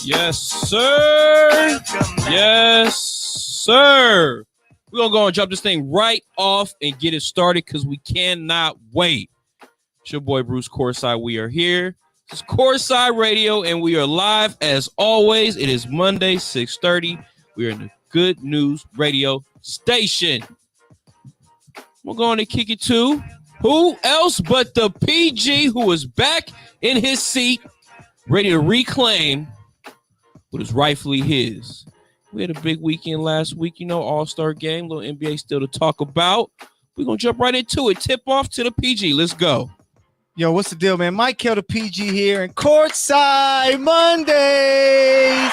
Yes, sir. Yes, sir. We're going to go and jump this thing right off and get it started because we cannot wait. It's your boy, Bruce Courtside. We are here. It's Courtside Radio, and we are live as always. It is Monday, 6:30. We are in the Good News Radio station. We're going to kick it to who else but the PG, who is back in his seat, ready to reclaim what is rightfully his. We had a big weekend last week, All-Star game, little NBA still to talk about. We're going to jump right into it. Tip off to the PG. Let's go. Yo, what's the deal, man? Mike Kell, the PG here, and Courtside Mondays.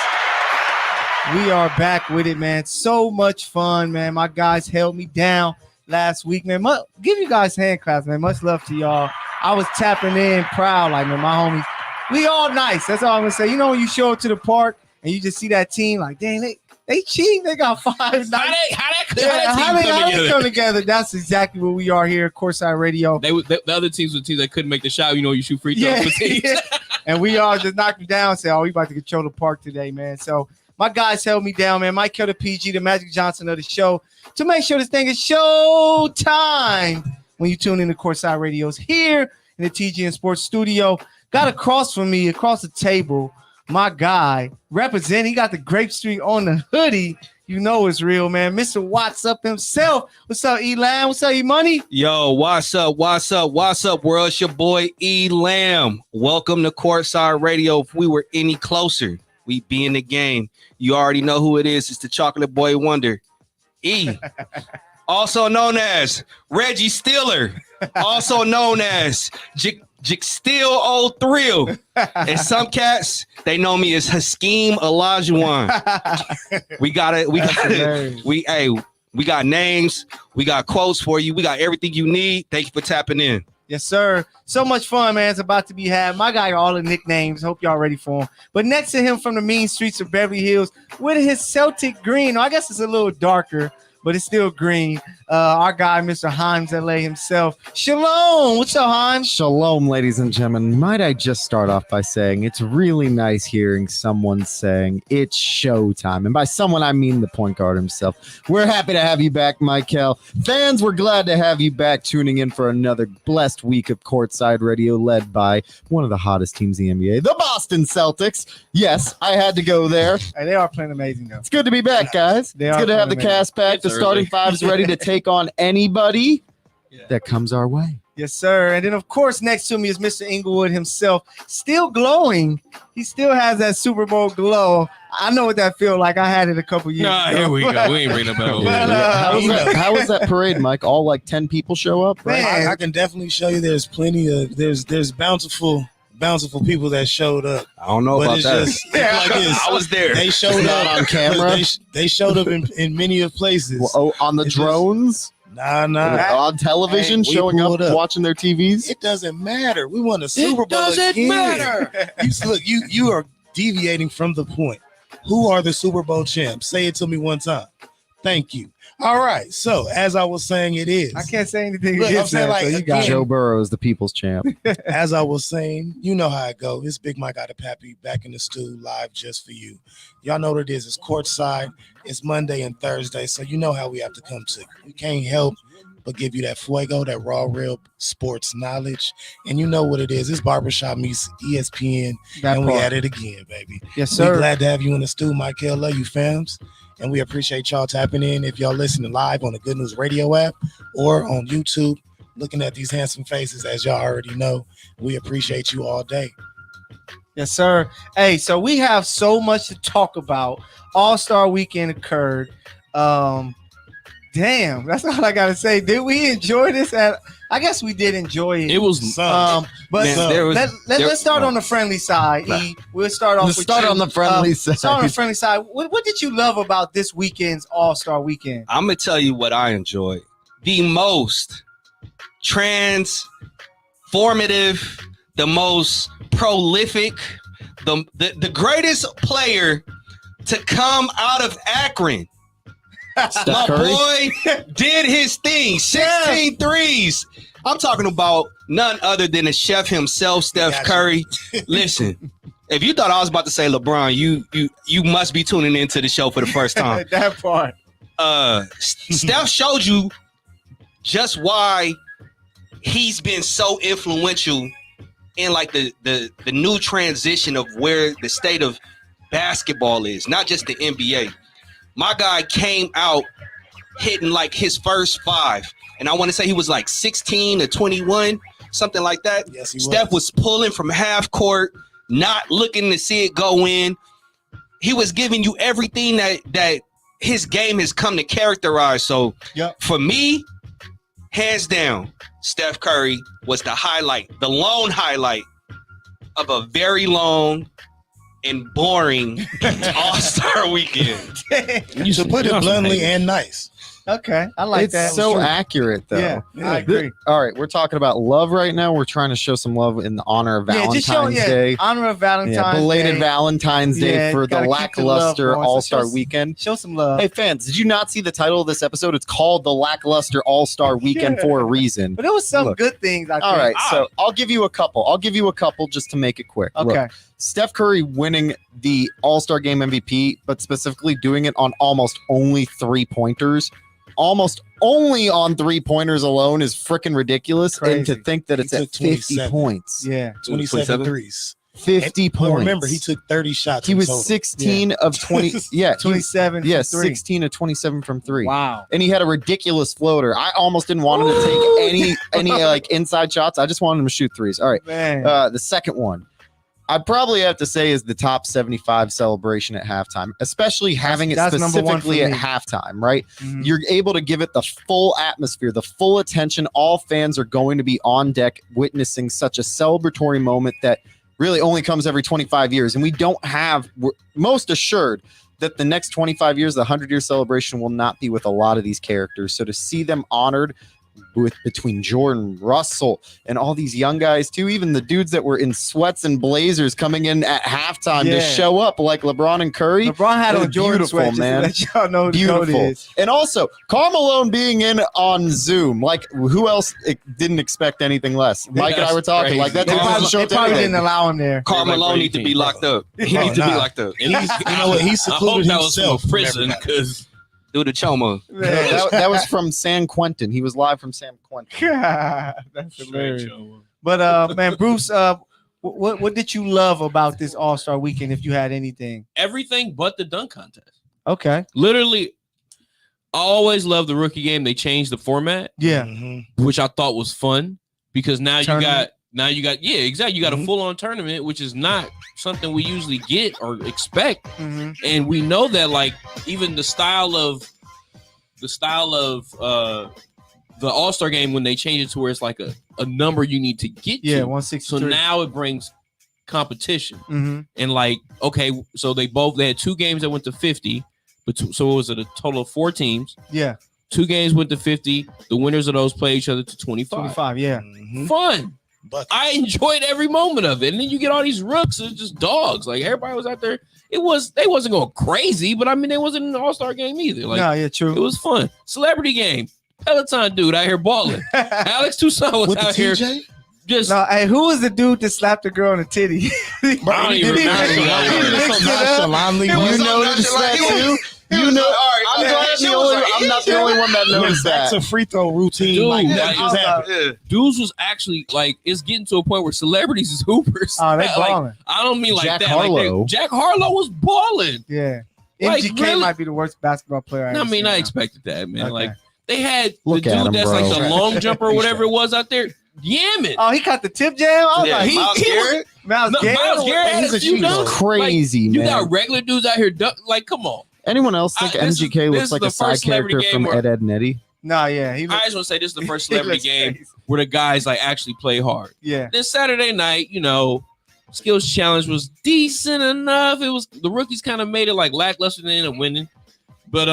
We are back with it, man. So much fun, man. My guys held me down last week, man. Give you guys hand claps, man. Much love to y'all. I was tapping in proud, like, man, my homies. We all nice. That's all I'm going to say. When you show up to the park and you just see that team, like, dang, they cheating. They got 5 nights. How they come together? That's exactly what we are here at Courtside Radio. The other teams were teams that couldn't make the shot. You shoot free throws for teams. Yeah. And we all just knocked them down and said, we about to control the park today, man. So my guys held me down, man. Mike Kell, the PG, the Magic Johnson of the show, to make sure this thing is show time when you tune in to Courtside Radio's here in the TGN Sports Studio. Got across from me, across the table, my guy, representing. He got the Grape Street on the hoodie. You know it's real, man. Mr. Watts Up himself. What's up, Elam? What's up, E-Money? Yo, what's up, world? It's your boy, E-Lam. Welcome to Courtside Radio. If we were any closer, we'd be in the game. You already know who it is. It's the Chocolate Boy Wonder. E. Also known as Reggie Steeler. Also known as Still Old Thrill. And some cats, they know me as Hakeem Olajuwon. We got names, we got quotes for you, we got everything you need. Thank you for tapping in. Yes, sir. So much fun, man. It's about to be had. My guy got all the nicknames. Hope y'all ready for him. But next to him from the mean streets of Beverly Hills with his Celtic green. I guess it's a little darker, but it's still green. Our guy, Mr. Himes LA himself. Shalom. What's up, Himes? Shalom, ladies and gentlemen. Might I just start off by saying it's really nice hearing someone saying it's showtime. And by someone, I mean the point guard himself. We're happy to have you back, Michael. Fans, we're glad to have you back tuning in for another blessed week of Courtside Radio led by one of the hottest teams in the NBA, the Boston Celtics. Yes, I had to go there. Hey, they are playing amazing, though. It's good to be back, guys. It's good to have the cast back. The starting five is ready to take on anybody that comes our way. Yes, sir. And then, of course, next to me is Mr. Inglewood himself, still glowing. He still has that Super Bowl glow. I know what that feels like. I had it a couple years ago. Here we go. We ain't bringing up How was that parade, Mike? All like 10 people show up, right? I can definitely show you there's plenty of there's bountiful people that showed up. I don't know about that. I was there. They showed up on camera. They showed up in many of places. Well, on the drones? Nah. On television, showing up, watching their TVs? It doesn't matter. We won the Super Bowl again. It doesn't matter. Look, you are deviating from the point. Who are the Super Bowl champs? Say it to me one time. Thank you. All right. So, as I was saying, it is. I can't say anything Look, against that. like, so you got Joe Burrow is the people's champ. As I was saying, you know how it goes. It's Big Mike out of Pappy back in the stew live just for you. Y'all know what it is. It's Courtside. It's Monday and Thursday, so you know how we have to come to. We can't help but give you that fuego, that raw, real sports knowledge. And you know what it is. It's Barbershop meets ESPN, we at it again, baby. Yes, sir. We're glad to have you in the stew, Michael. Love you, fams. And we appreciate y'all tapping in. If y'all listening live on the Good News Radio app or on YouTube, looking at these handsome faces, as y'all already know, we appreciate you all day. Yes, sir. Hey, so we have so much to talk about. All-Star Weekend occurred. Damn, that's all I gotta say. Did we enjoy this? I guess we did enjoy it. It was but let's start on the friendly side. We'll start off. Let's start on the friendly side. Start on the friendly side. What did you love about this weekend's All-Star Weekend? I'm gonna tell you what I enjoyed. The most transformative, the most prolific, the greatest player to come out of Akron. My boy did his thing. 16 threes. I'm talking about none other than the chef himself, Steph Curry. Listen, If you thought I was about to say LeBron, you must be tuning into the show for the first time. That part. Steph showed you just why he's been so influential in like the new transition of where the state of basketball is, not just the NBA. My guy came out hitting like his first 5, and I want to say he was like 16 to 21, something like that. Yes, he Steph was pulling from half court, not looking to see it go in. He was giving you everything that his game has come to characterize. So for me, hands down, Steph Curry was the highlight, the lone highlight of a very long and boring All-Star weekend. You should put it bluntly and nice. Okay, I like it's that. so accurate, though. Yeah, I agree. All right, we're talking about love right now. We're trying to show some love in the honor of Valentine's Day. Honor of Valentine's belated Day. Valentine's Day for the Lackluster All-Star Weekend. Show some love. Hey, fans, did you not see the title of this episode? It's called the Lackluster All-Star Weekend for a reason. But there was some good things, I think. All right, so I'll give you a couple just to make it quick. Okay. Look, Steph Curry winning the All-Star Game MVP, but specifically doing it on almost only 3-pointers. Almost only on 3-pointers alone is freaking ridiculous. Crazy. And to think that it's at 50 points. Yeah. 27 threes. 50 points. Remember, he took 30 shots. He was 16 of 20. Yeah. 27. Yeah, 16 of 27 from 3. Wow. And he had a ridiculous floater. I almost didn't want him to take any like inside shots. I just wanted him to shoot threes. All right. Man. The second one, I'd probably have to say is the top 75 celebration at halftime, especially having it specifically at halftime, right? Mm-hmm. You're able to give it the full atmosphere, the full attention. All fans are going to be on deck witnessing such a celebratory moment that really only comes every 25 years. And we're most assured that the next 25 years, the 100-year celebration will not be with a lot of these characters. So to see them honored between Jordan, Russell, and all these young guys too, even the dudes that were in sweats and blazers coming in at halftime to show up like LeBron and Curry. LeBron had on Jordan sweats, man. Let y'all know beautiful. And also, Karl Malone being in on Zoom, like who else didn't expect anything less? Mike and I were talking like that. They probably didn't allow him there. Karl Malone need to be locked up. He needs to be locked up. You know what? He secluded himself from prison because. Do the choma. That was from San Quentin. He was live from San Quentin. That's hilarious. But man, Bruce, what did you love about this All-Star Weekend? If you had anything, everything but the dunk contest. Okay, literally, I always loved the rookie game. They changed the format, which I thought was fun because now you got exactly. You got a full-on tournament, which is not something we usually get or expect. And we know that like even the style of the All-Star game when they change it to where it's like a number you need to get to. 163. So now it brings competition. And like, okay, so they had 2 games that went to 50, but so it was a total of 4 teams. Yeah. 2 games went to 50. The winners of those play each other to 25. 25, yeah. Fun. I enjoyed every moment of it. And then you get all these rooks and just dogs. Like everybody was out there. They wasn't going crazy, but I mean they wasn't in an All-Star game either. Like true. It was fun. Celebrity game. Peloton dude out here balling. Alex Toussaint was out here. Just hey, who was the dude that slapped the girl on the titty? I don't even remember. You noticed that too? You know, I'm not the only one that noticed that. That's a free throw routine. Dude, like that dudes was actually like, it's getting to a point where celebrities is hoopers. Oh, they balling. Like, I don't mean like Jack that. Harlow. Like Jack Harlow was balling. Yeah. Like, MGK really? might be the worst basketball player I expected that, man. Okay. Like they had Look the dude at him, that's bro. like the long jumper or whatever it was out there. Yamming. Oh, he caught the tip jam? I was like, Miles Garrett. Miles Garrett had a few dunks. Crazy, like, man. You got regular dudes out here like, come on. Anyone else think MGK looks is like the a side first celebrity character game from where- Ed, and Eddie? No, yeah. I just want to say this is the first he celebrity looks game crazy. where the guys like actually play hard. Yeah. This Saturday night, skills challenge was decent enough. It was the rookies kind of made it like lackluster and ended up winning. But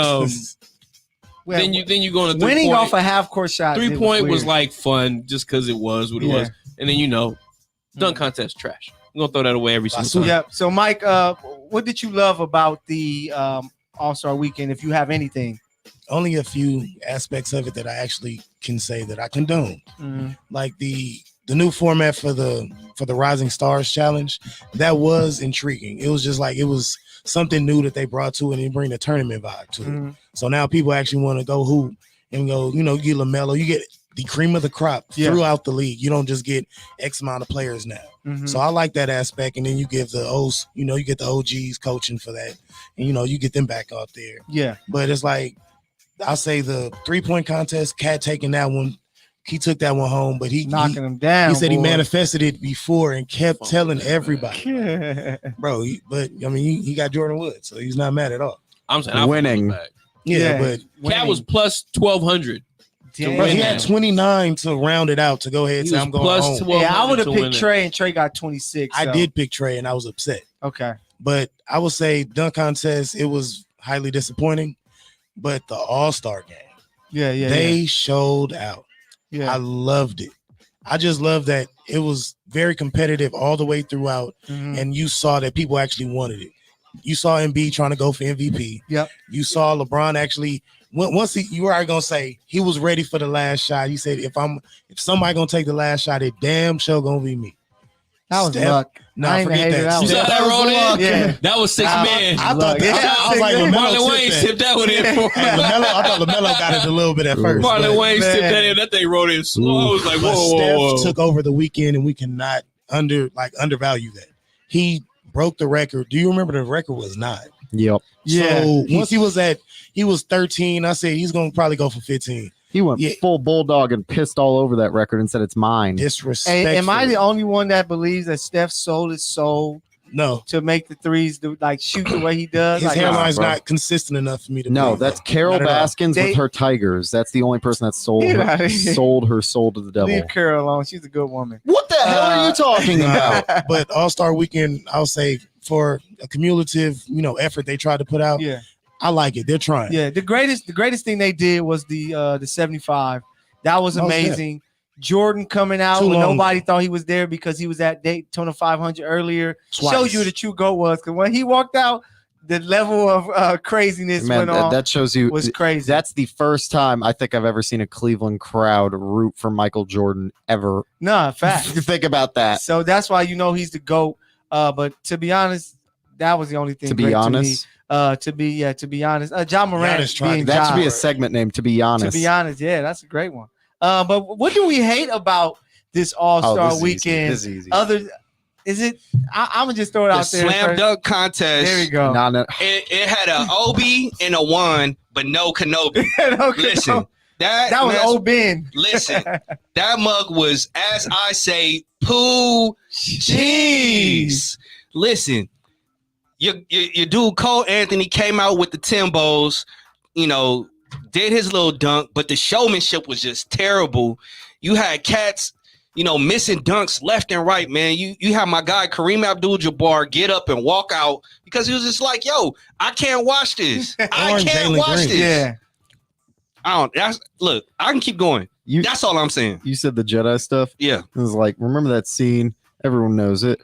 then you go on a winning off a half court shot. 3-point was like fun just because it was what it was. And then dunk contest trash. I'm gonna throw that away every single time. Yeah. So Mike, what did you love about the All-Star Weekend? If you have anything, only a few aspects of it that I actually can say that I condone. Mm-hmm. Like the new format for the Rising Stars Challenge, that was intriguing. It was just like, it was something new that they brought to it and bring the tournament vibe to it. So now people actually want to go hoop and go, you get LaMelo, you get the cream of the crop throughout the league. You don't just get X amount of players now. So I like that aspect. And then you give the O's, you get the OGs coaching for that. And, you get them back out there. Yeah. But it's like, I'll say the 3-point contest, Cat taking that one. He took that one home, but he knocking him down. He said he manifested it before and kept telling everybody, bro. He got Jordan Woods, so he's not mad at all. I'm saying winning. But Cat was plus 1,200. Bro, he had 29 to round it out to go ahead and say I'm going plus home. Yeah, I would have picked Trey, and Trey got 26. I did pick Trey, and I was upset. Okay, but I would say dunk contest, it was highly disappointing. But the All-Star game, they showed out. Yeah, I loved it. I just love that it was very competitive all the way throughout, and you saw that people actually wanted it. You saw Embiid trying to go for MVP. Yep. You saw LeBron actually you were already gonna say he was ready for the last shot. He said, if somebody gonna take the last shot, it damn sure gonna be me. That was luck. No, forget that. You saw that roll in? Yeah. That was 6 men. I thought I was like, Marlon Wayne tipped that one in for I thought LaMelo got it a little bit at first. Marlon Wayne tipped that in. That thing rolled in slow. I was like, whoa. Steph took over the weekend, and we cannot undervalue that. He broke the record. Do you remember the record was 9? Yep. Yeah. So once he was 13, I said he's gonna probably go for 15. He went full bulldog and pissed all over that record and said it's mine. Disrespectful. Am I the only one that believes that Steph sold his soul? No. To make the threes, shoot the way he does. His hairline's not consistent enough for me to. No, that's Carol Baskins with her Tigers. That's the only person that sold her soul to the devil. Leave Carol alone. She's a good woman. What the hell are you talking about? But All-Star Weekend, I'll say for a cumulative, effort they tried to put out. Yeah. I like it. They're trying. Yeah, the greatest thing they did was the 75. That was amazing. Jordan coming out when nobody thought he was there because he was at Daytona 500 earlier. Shows you who the true GOAT was. Because when he walked out, the level of craziness went on. That shows you was crazy. That's the first time I think I've ever seen a Cleveland crowd root for Michael Jordan ever. No, fact. Think about that. So that's why he's the GOAT. But to be honest, that was the only thing. To be honest. To be honest, John Morant that should be a segment name. To be honest, yeah, that's a great one. But what do we hate about this All-Star weekend? This is easy. I'm gonna just throw it out there. Slam dunk contest. There we go. It had an Obi and a 1, but no Kenobi. Listen, that was Obin. Listen, that mug was, as I say, poo cheese. Listen. Your dude Cole Anthony came out with the Timbos, did his little dunk, but the showmanship was just terrible. You had cats, missing dunks left and right, man. You have my guy Kareem Abdul-Jabbar get up and walk out because he was just like, yo, I can't watch this. I can't watch this. Yeah. Look, I can keep going. That's all I'm saying. You said the Jedi stuff? Yeah. It was like, remember that scene? Everyone knows it.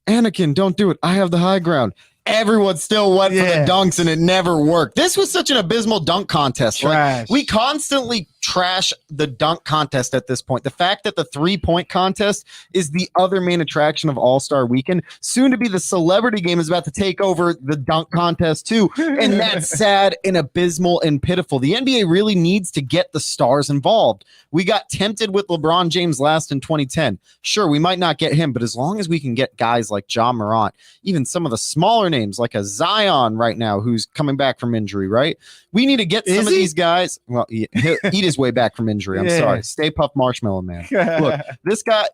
Anakin, don't do it. I have the high ground. Everyone still went for the dunks and it never worked. This was such an abysmal dunk contest. Right? We constantly trash the dunk contest at this point. The fact that the 3-point contest is the other main attraction of All-Star Weekend, soon to be the celebrity game, is about to take over the dunk contest too. And that's sad and abysmal and pitiful. The NBA really needs to get the stars involved. We got tempted with LeBron James last in 2010. Sure, we might not get him, but as long as we can get guys like Ja Morant, even some of the smaller names like a Zion right now who's coming back from injury, right? We need to get some of these guys. Well, he'll eat his way back from injury. I'm sorry. Stay Puft Marshmallow Man. Look,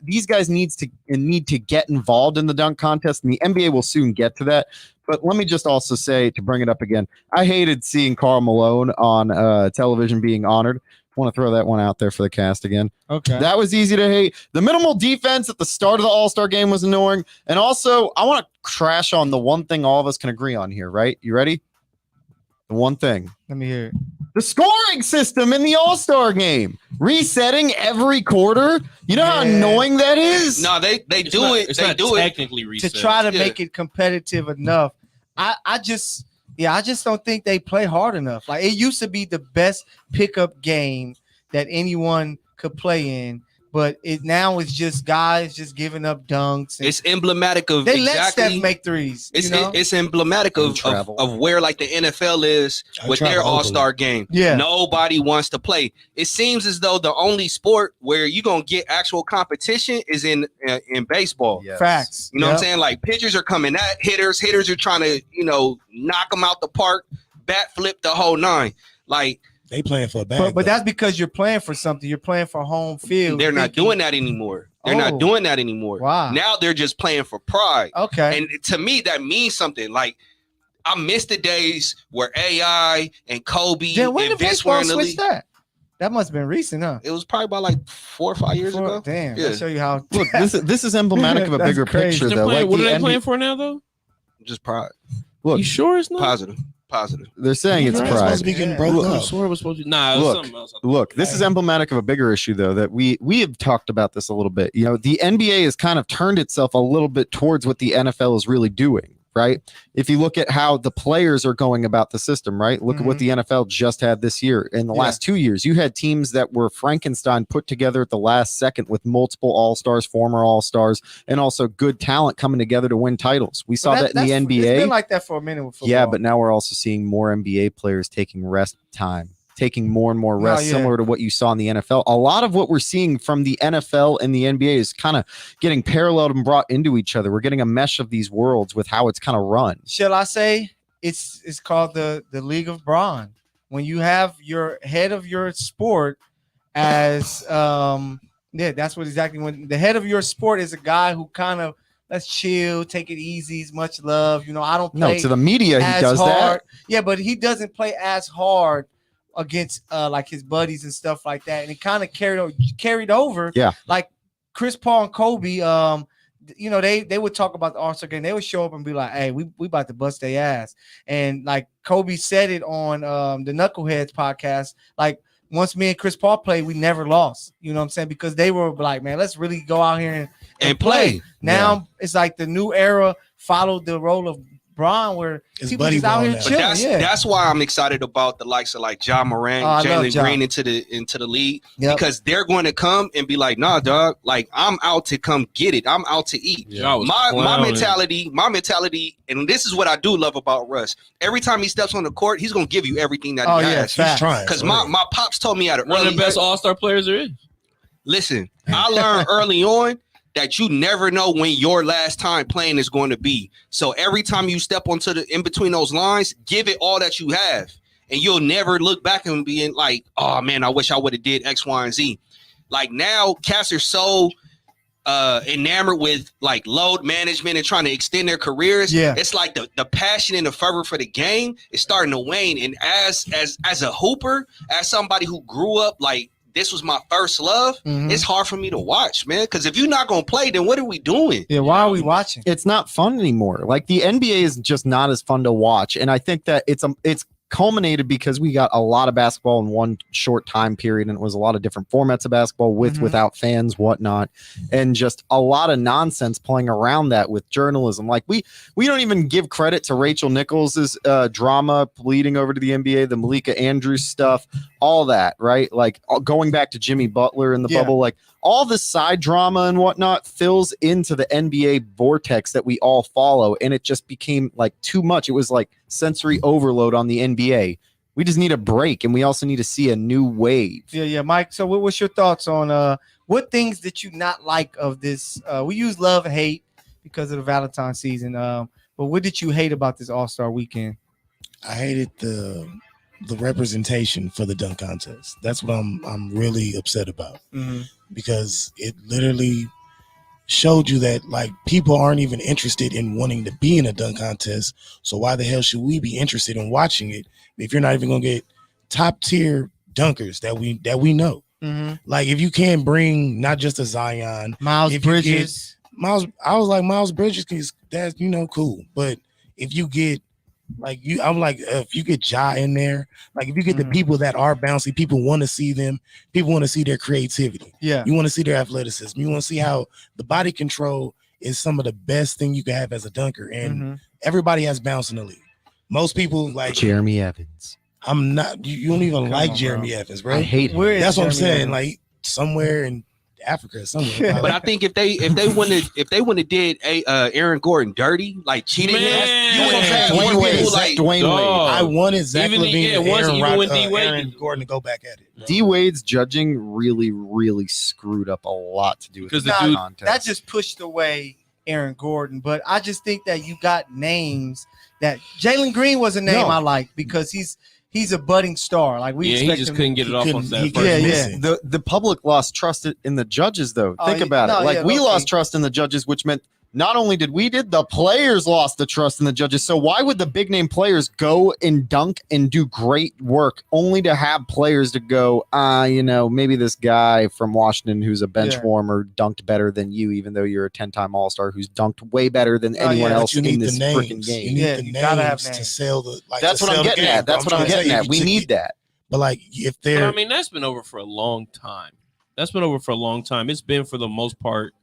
these guys need to get involved in the dunk contest, and the NBA will soon get to that. But let me just also say, to bring it up again, I hated seeing Karl Malone on television being honored. I want to throw that one out there for the cast again. Okay. That was easy to hate. The minimal defense at the start of the All-Star game was annoying. And also, I want to crash on the one thing all of us can agree on here, right? You ready? The one thing. Let me hear it. The scoring system in the All-Star game. Resetting every quarter. You know how annoying that is? No, they do it. It's they not do it technically reset. To try to make it competitive enough. I just don't think they play hard enough. Like, it used to be the best pickup game that anyone could play in. but now it's just guys just giving up dunks. And It's emblematic of they let exactly. Steph make threes. It's emblematic of where like the NFL is with their travel all-star game. Yeah. Nobody wants to play. It seems as though the only sport where you're gonna get actual competition is in baseball. Yes. Facts. You know what I'm saying? Like pitchers are coming at hitters. Hitters are trying to, knock them out the park, bat flip the whole nine. Like They playing for a bag. But that's because you're playing for something. You're playing for home field. they're not doing that anymore. They're not doing that anymore. Wow. Now they're just playing for pride. Okay. And to me, that means something. Like I miss the days where AI and Kobe Then when and did Vince were baseball in the switch league. that? That must have been recent, huh? It was probably about like 4 or 5 years ago. Damn. Yeah. I'll show you how. Look, this is emblematic of a That's bigger crazy. picture, They're though. playing, Like what are the they NBA playing for now, though? Just pride. Look, You sure it's not? Positive. they're saying it's Right. It's supposed pride. to be getting Yeah. broke I up. swear it was supposed to. Nah, it was Look, something else. Look, this is emblematic of a bigger issue, though, that we have talked about this a little bit. The NBA has kind of turned itself a little bit towards what the NFL is really doing, right? If you look at how the players are going about the system, right? Look at what the NFL just had this year. In the last 2 years, you had teams that were Frankenstein put together at the last second with multiple all-stars, former all-stars, and also good talent coming together to win titles. We saw that in the NBA. It's been like that for a minute with football. Yeah, but now we're also seeing more NBA players taking rest time, taking more and more rest, similar to what you saw in the NFL. A lot of what we're seeing from the NFL and the NBA is kind of getting paralleled and brought into each other. We're getting a mesh of these worlds with how it's kind of run. Shall I say it's called the League of Brawn? When you have your head of your sport as that's what exactly when the head of your sport is a guy who kind of let's chill, take it easy, much love. I don't play To the media, he as does hard. that. Yeah, but he doesn't play as hard against like his buddies and stuff like that, and it kind of carried over. Yeah, like Chris Paul and Kobe. They would talk about the All-Star game. They would show up and be like, "Hey, we about to bust their ass." And like Kobe said it on the Knuckleheads podcast. Like once me and Chris Paul played, we never lost. You know what I'm saying? Because they were like, "Man, let's really go out here and play." Now it's like the new era followed the role of Bron, where It's people buddy just out ball here now. But chilling. that's why I'm excited about the likes of like Ja Morant, I love Jalen Ja. Green into the league Yep. because they're going to come and be like, nah, dog, like I'm out to come get it. I'm out to eat. Ja was My clowning. mentality, and this is what I do love about Russ. Every time he steps on the court, he's gonna give you everything that he has. He's trying. Because my pops told me at an One of early the best All-Star players there is. Listen, I learned early on that you never know when your last time playing is going to be. So every time you step onto the in between those lines, give it all that you have, and you'll never look back and be like, "Oh man, I wish I would have did X, Y, and Z." Like now, cats are so enamored with like load management and trying to extend their careers. Yeah, it's like the passion and the fervor for the game is starting to wane. And as a hooper, as somebody who grew up like this was my first love, it's hard for me to watch, man. Because if you're not gonna play, then what are we doing? Yeah, why are we watching? It's not fun anymore. Like the NBA is just not as fun to watch, and I think that it's culminated because we got a lot of basketball in one short time period, and it was a lot of different formats of basketball with without fans, whatnot, and just a lot of nonsense playing around that with journalism. Like we don't even give credit to Rachel Nichols's drama bleeding over to the NBA, the Malika Andrews stuff, all that, right? Like going back to Jimmy Butler in the bubble, like all the side drama and whatnot fills into the NBA vortex that we all follow, and it just became like too much. It was like sensory overload on the NBA. We just need a break, and we also need to see a new wave. Yeah, Mike. So what's your thoughts on what things that you not like of this? We use love and hate because of the Valentine's season. But what did you hate about this All-Star weekend? I hated the representation for the dunk contest. That's what I'm really upset about, because it literally showed you that like people aren't even interested in wanting to be in a dunk contest. So why the hell should we be interested in watching it if you're not even gonna get top tier dunkers that we know? Like if you can't bring not just a Zion, Miles Bridges, I was like Miles Bridges, that's cool, but if you get like I'm like if you get Ja in there, like if you get the people that are bouncy, people want to see them, people want to see their creativity. Yeah, you want to see their athleticism. You want to see how the body control is some of the best thing you can have as a dunker, and everybody has bounce in the league. Most people like Jeremy Evans. I'm not. You don't even like Jeremy Evans, bro. I hate him. That's what I'm saying. Like somewhere in Africa or somewhere. But I think if they wouldn't have did Aaron Gordon dirty, like cheating, Man. you would have had Dwayne more Wade, people like Dwayne Wade. I wanted Zach Even Levine and when Aaron Gordon to go back at it. D Wade's judging really, really screwed up a lot to do with Because the the dude- contest. That just pushed away Aaron Gordon. But I just think that you got names that Jalen Green was a name I like because he's a budding star. Like we Yeah, he expect just him. couldn't get it off on he that couldn't first. Yeah, miss it. the public lost trust in the judges, though. Think about it. Like we lost trust in the judges, which meant not only did the players lost the trust in the judges. So why would the big name players go and dunk and do great work only to have players to go, maybe this guy from Washington who's a bench warmer dunked better than you, even though you're a 10-time All-Star who's dunked way better than anyone else in this freaking game. You need the gotta have names to names. sell the. Like, That's to what sell I'm the getting game. at. That's what I'm trying to getting tell at. you, We to need get- that. But like, if But they're I mean, that's been over for a long time. It's been for the most part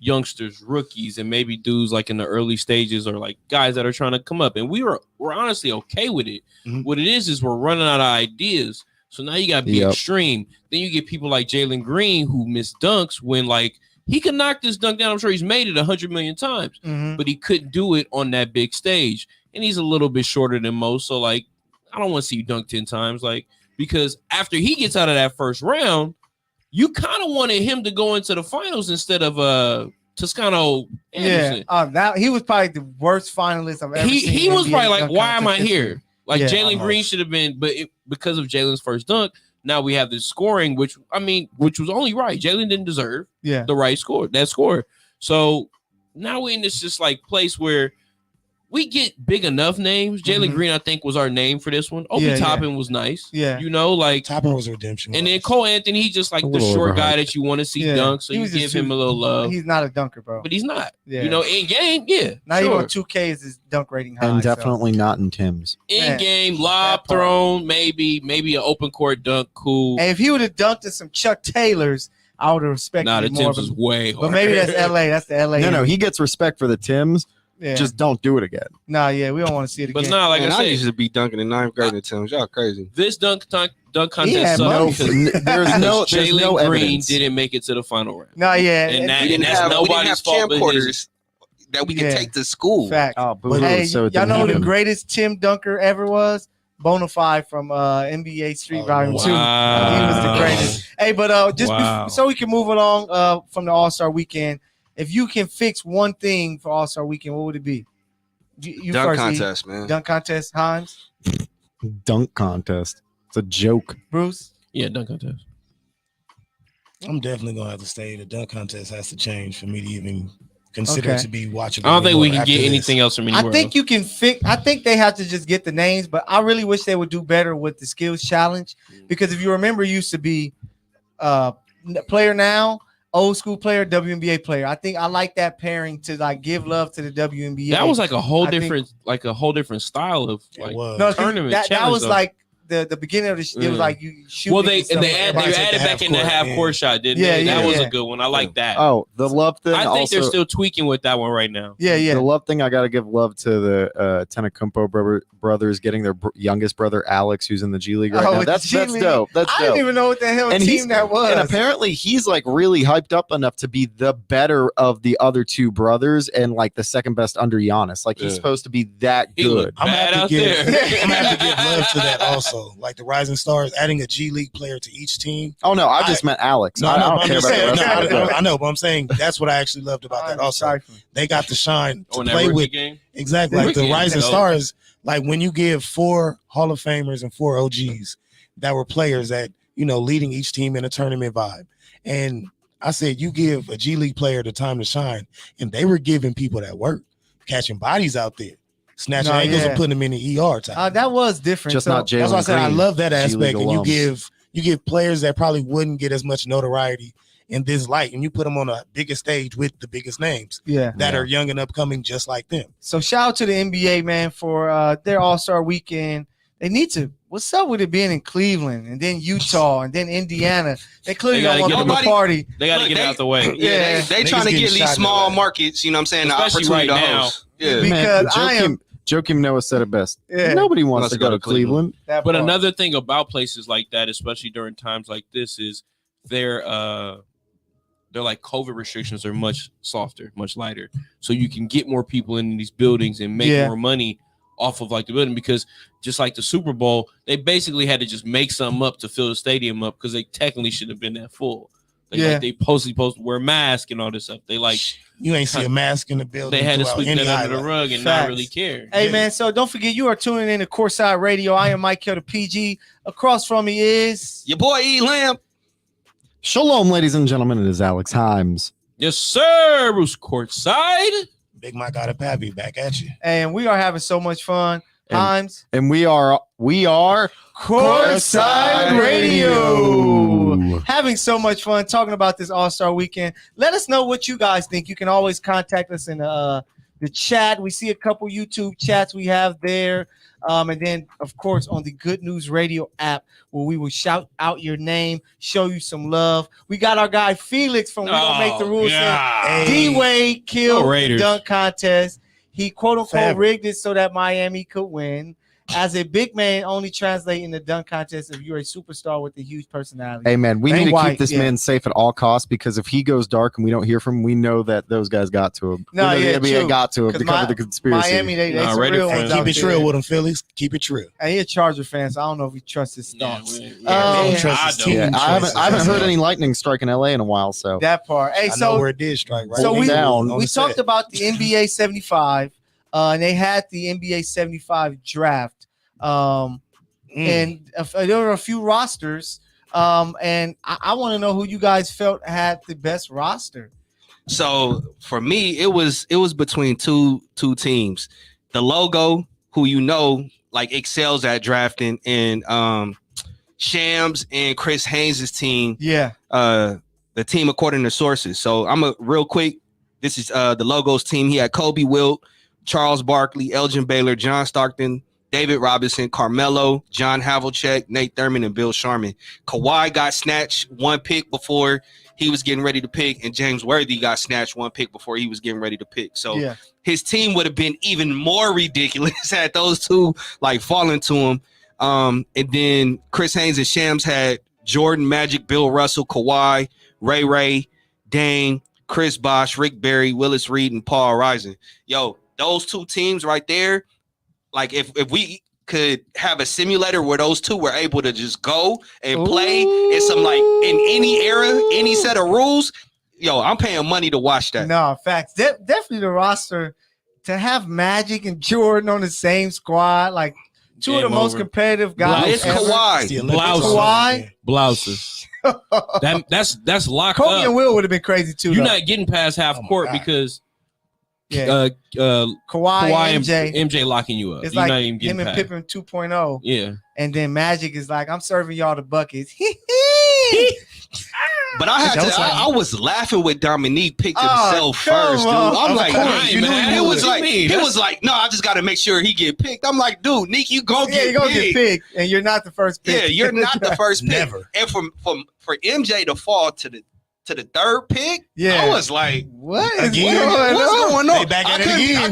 youngsters, rookies, and maybe dudes like in the early stages or like guys that are trying to come up. And we're honestly okay with it. Mhm. What it is we're running out of ideas. So now you got to be extreme. Then you get people like Jalen Green who miss dunks when like he could knock this dunk down. I'm sure he's made it 100 million times, but he couldn't do it on that big stage. And he's a little bit shorter than most. So like, I don't want to see you dunk 10 times. Like, because after he gets out of that first round, you kind of wanted him to go into the finals instead of Toscano Anderson. Now he was probably the worst finalist I've ever seen. He was NBA probably like, dunk why am I contest here? history. Like Yeah, Jalen Green almost. should have been, but because of Jalen's first dunk, now we have this scoring, which was only right. Jalen didn't deserve the right score, that score. So now we're in this just like place where we get big enough names. Jalen Green, I think, was our name for this one. Obi Toppin was nice. Yeah. Like Toppin was redemption. and then Cole Anthony, he's just like A the little short overhyped. guy that you want to see dunk, so He you was give just him a little love. He's not a dunker, bro. But he's not. Yeah. In game, yeah. Not even sure. on 2K is his dunk rating high. And so. definitely not in Tim's. In Man, game, lob that part. thrown, maybe an open court dunk, cool. Hey, if he would have dunked in some Chuck Taylors, I would have respected Nah, the it more. Timbs was way hard. But maybe that's LA. That's the LA. No, he gets respect for the Tims. yeah. Just don't do it again. we don't want to see it again. But nah, like Man, I I said, used to be dunking in 9th grade at Tim's. Y'all crazy. this dunk contest had sucked money. because There's no Jalen Green evidence. didn't make it to the final round. No, yeah. And that- We didn't that's have nobody's fault but his. camcorders that we could Yeah. take to school. Fact. Oh, boo. Hey, So it y'all didn't know who the happen. greatest Tim Dunker ever was? Bonafide from NBA Street Oh, Volume 2. He wow. was the greatest. Hey, but just Wow. so we can move along from the All-Star Weekend, if you can fix one thing for All-Star Weekend, what would it be? You Dunk first, E. contest, man. Dunk contest, Hans, Dunk contest. It's a joke. Bruce. Yeah, dunk contest. I'm definitely gonna have to say the dunk contest has to change for me to even consider Okay. to be watching. I don't think we can after get this. anything else from anywhere I think else. you can fix. I think they have to just get the names, but I really wish they would do better with the skills challenge because if you remember, it used to be player now, old school player, WNBA player. I think I like that pairing to like give love to the WNBA. That was like a whole I think- different style of like It was. no, see, tournament that challenge, was though. like the beginning of the. It was Mm. like you shoot. well, they added back in the half court shot, didn't Yeah, they? yeah, That was yeah. a good one. I like that. Oh, the love thing. I think also, they're still tweaking with that one right now. Yeah, yeah. The love thing. I got to give love to the Tanakumpo brothers getting their youngest brother Alex, who's in the G League right now. with the That's G League? dope. That's I dope. didn't even know what the hell And team that was. And apparently he's like really hyped up enough to be the better of the other two brothers and like the second best under Giannis. Like he's Yeah. supposed to be that He looked good. I'm bad gonna out have to give. there. I'm gonna have to give love to that also. Like the Rising Stars, adding a G League player to each team. Oh no, I just meant Alex. No, I no, don't I'm care just about saying. the No, rest of it. I know, but I'm saying that's what I actually loved about that. Also, they got to shine to On that play rookie with game. exactly like the Rookie Rising is dope. Stars. Like when you give 4 Hall of Famers and 4 OGs that were players that leading each team in a tournament vibe, and I said you give a G League player the time to shine, and they were giving people that work, catching bodies out there, snatching ankles and putting them in the ER time. that was different. Just not Jalen That's why I said I Green, love that G-League aspect, and alums. you give players that probably wouldn't get as much notoriety in this light, and you put them on a bigger stage with the biggest names that are young and upcoming, just like them. So shout out to the NBA, man, for their All-Star Weekend. They need to. What's up with it being in Cleveland and then Utah and then Indiana? They clearly They gotta don't want get them to party. They got to get it out the way. Yeah, they Niggas trying to getting get these shot in small the markets, you know what I'm saying? The Especially opportunity right to now. host. Yeah. Because I am- Joakim Noah said it best. Yeah. Nobody wants to go to Cleveland. That But part. another thing about places like that, especially during times like this, is they're they're like COVID restrictions are much softer, much lighter, so you can get more people in these buildings and make more money off of like the building, because just like the Super Bowl, they basically had to just make something up to fill the stadium up because they technically should have been that full. They supposed to wear masks and all this stuff. They like you ain't see a mask in the building. They had to sweep that under the rug and not really care. Hey man, so don't forget you are tuning in to Courtside Radio. I am Mike Kelder PG. Across from me is your boy E Lamb. Shalom, ladies and gentlemen. It is Alex Himes. Yes, sir. Bruce Courtside. Big Mike got a pappy back at you. And we are having so much fun. Himes. And we are Courtside Radio. Having so much fun talking about this All-Star weekend. Let us know what you guys think. You can always contact us in the chat. We see a couple YouTube chats we have there. And then, of course, on the Good News Radio app, where we will shout out your name, show you some love. We got our guy Felix from We Don't Make the Rules. Yeah. D-Wade killed the Raiders dunk contest. He quote-unquote rigged it so that Miami could win. As a big man, only translate in the dunk contest if you're a superstar with a huge personality. Hey, man, we need to keep this man safe at all costs, because if he goes dark and we don't hear from him, we know that those guys got to him. No, the NBA got to him to cover the conspiracy. Miami, they real ones. Keep it real with him, Felix. Keep it real. Hey, he a Charger fan, so I don't know if he trusts his thoughts. I haven't heard any lightning strike in LA in a while, so that part. Hey, I know where it did strike. Right so we down. talked about the NBA 75, and they had the NBA 75 draft. And there were a few rosters, and I want to know who you guys felt had the best roster. So for me, it was between two teams. The Logo, who like excels at drafting, and Shams and Chris Haynes' team. Yeah. The team according to sources. So I'm real quick. This is the Logo's team. He had Kobe Wilt, Charles Barkley, Elgin Baylor, John Stockton, David Robinson, Carmelo, John Havlicek, Nate Thurman, and Bill Sharman. Kawhi got snatched one pick before he was getting ready to pick, and James Worthy got snatched one pick before he was getting ready to pick. So his team would have been even more ridiculous had those two like fallen to him. And then Chris Haynes and Shams had Jordan, Magic, Bill Russell, Kawhi, Ray, Dame, Chris Bosh, Rick Barry, Willis Reed, and Paul Rising. Yo, those two teams right there. Like if we could have a simulator where those two were able to just go and play in some like in any era, any set of rules, yo, I'm paying money to watch that. No, facts. Definitely the roster to have Magic and Jordan on the same squad, like two of the most competitive guys. It's Kawhi. Blouses. That's locked Kobe up. and Will would have been crazy too. You're not getting past half court because Kawhi and MJ locking you up. It's You're like not even him and past. Pippen 2.0. Yeah. And then Magic is like, I'm serving y'all the buckets. But I was laughing when Dominique picked himself first, dude. I'm like, man, it was like, no, I just got to make sure he get picked. I'm like, dude, Nick, you gonna get picked, and you're not the first pick. Yeah, you're not the first pick. Never. And for MJ to fall to the third pick, I was like, what's going on? I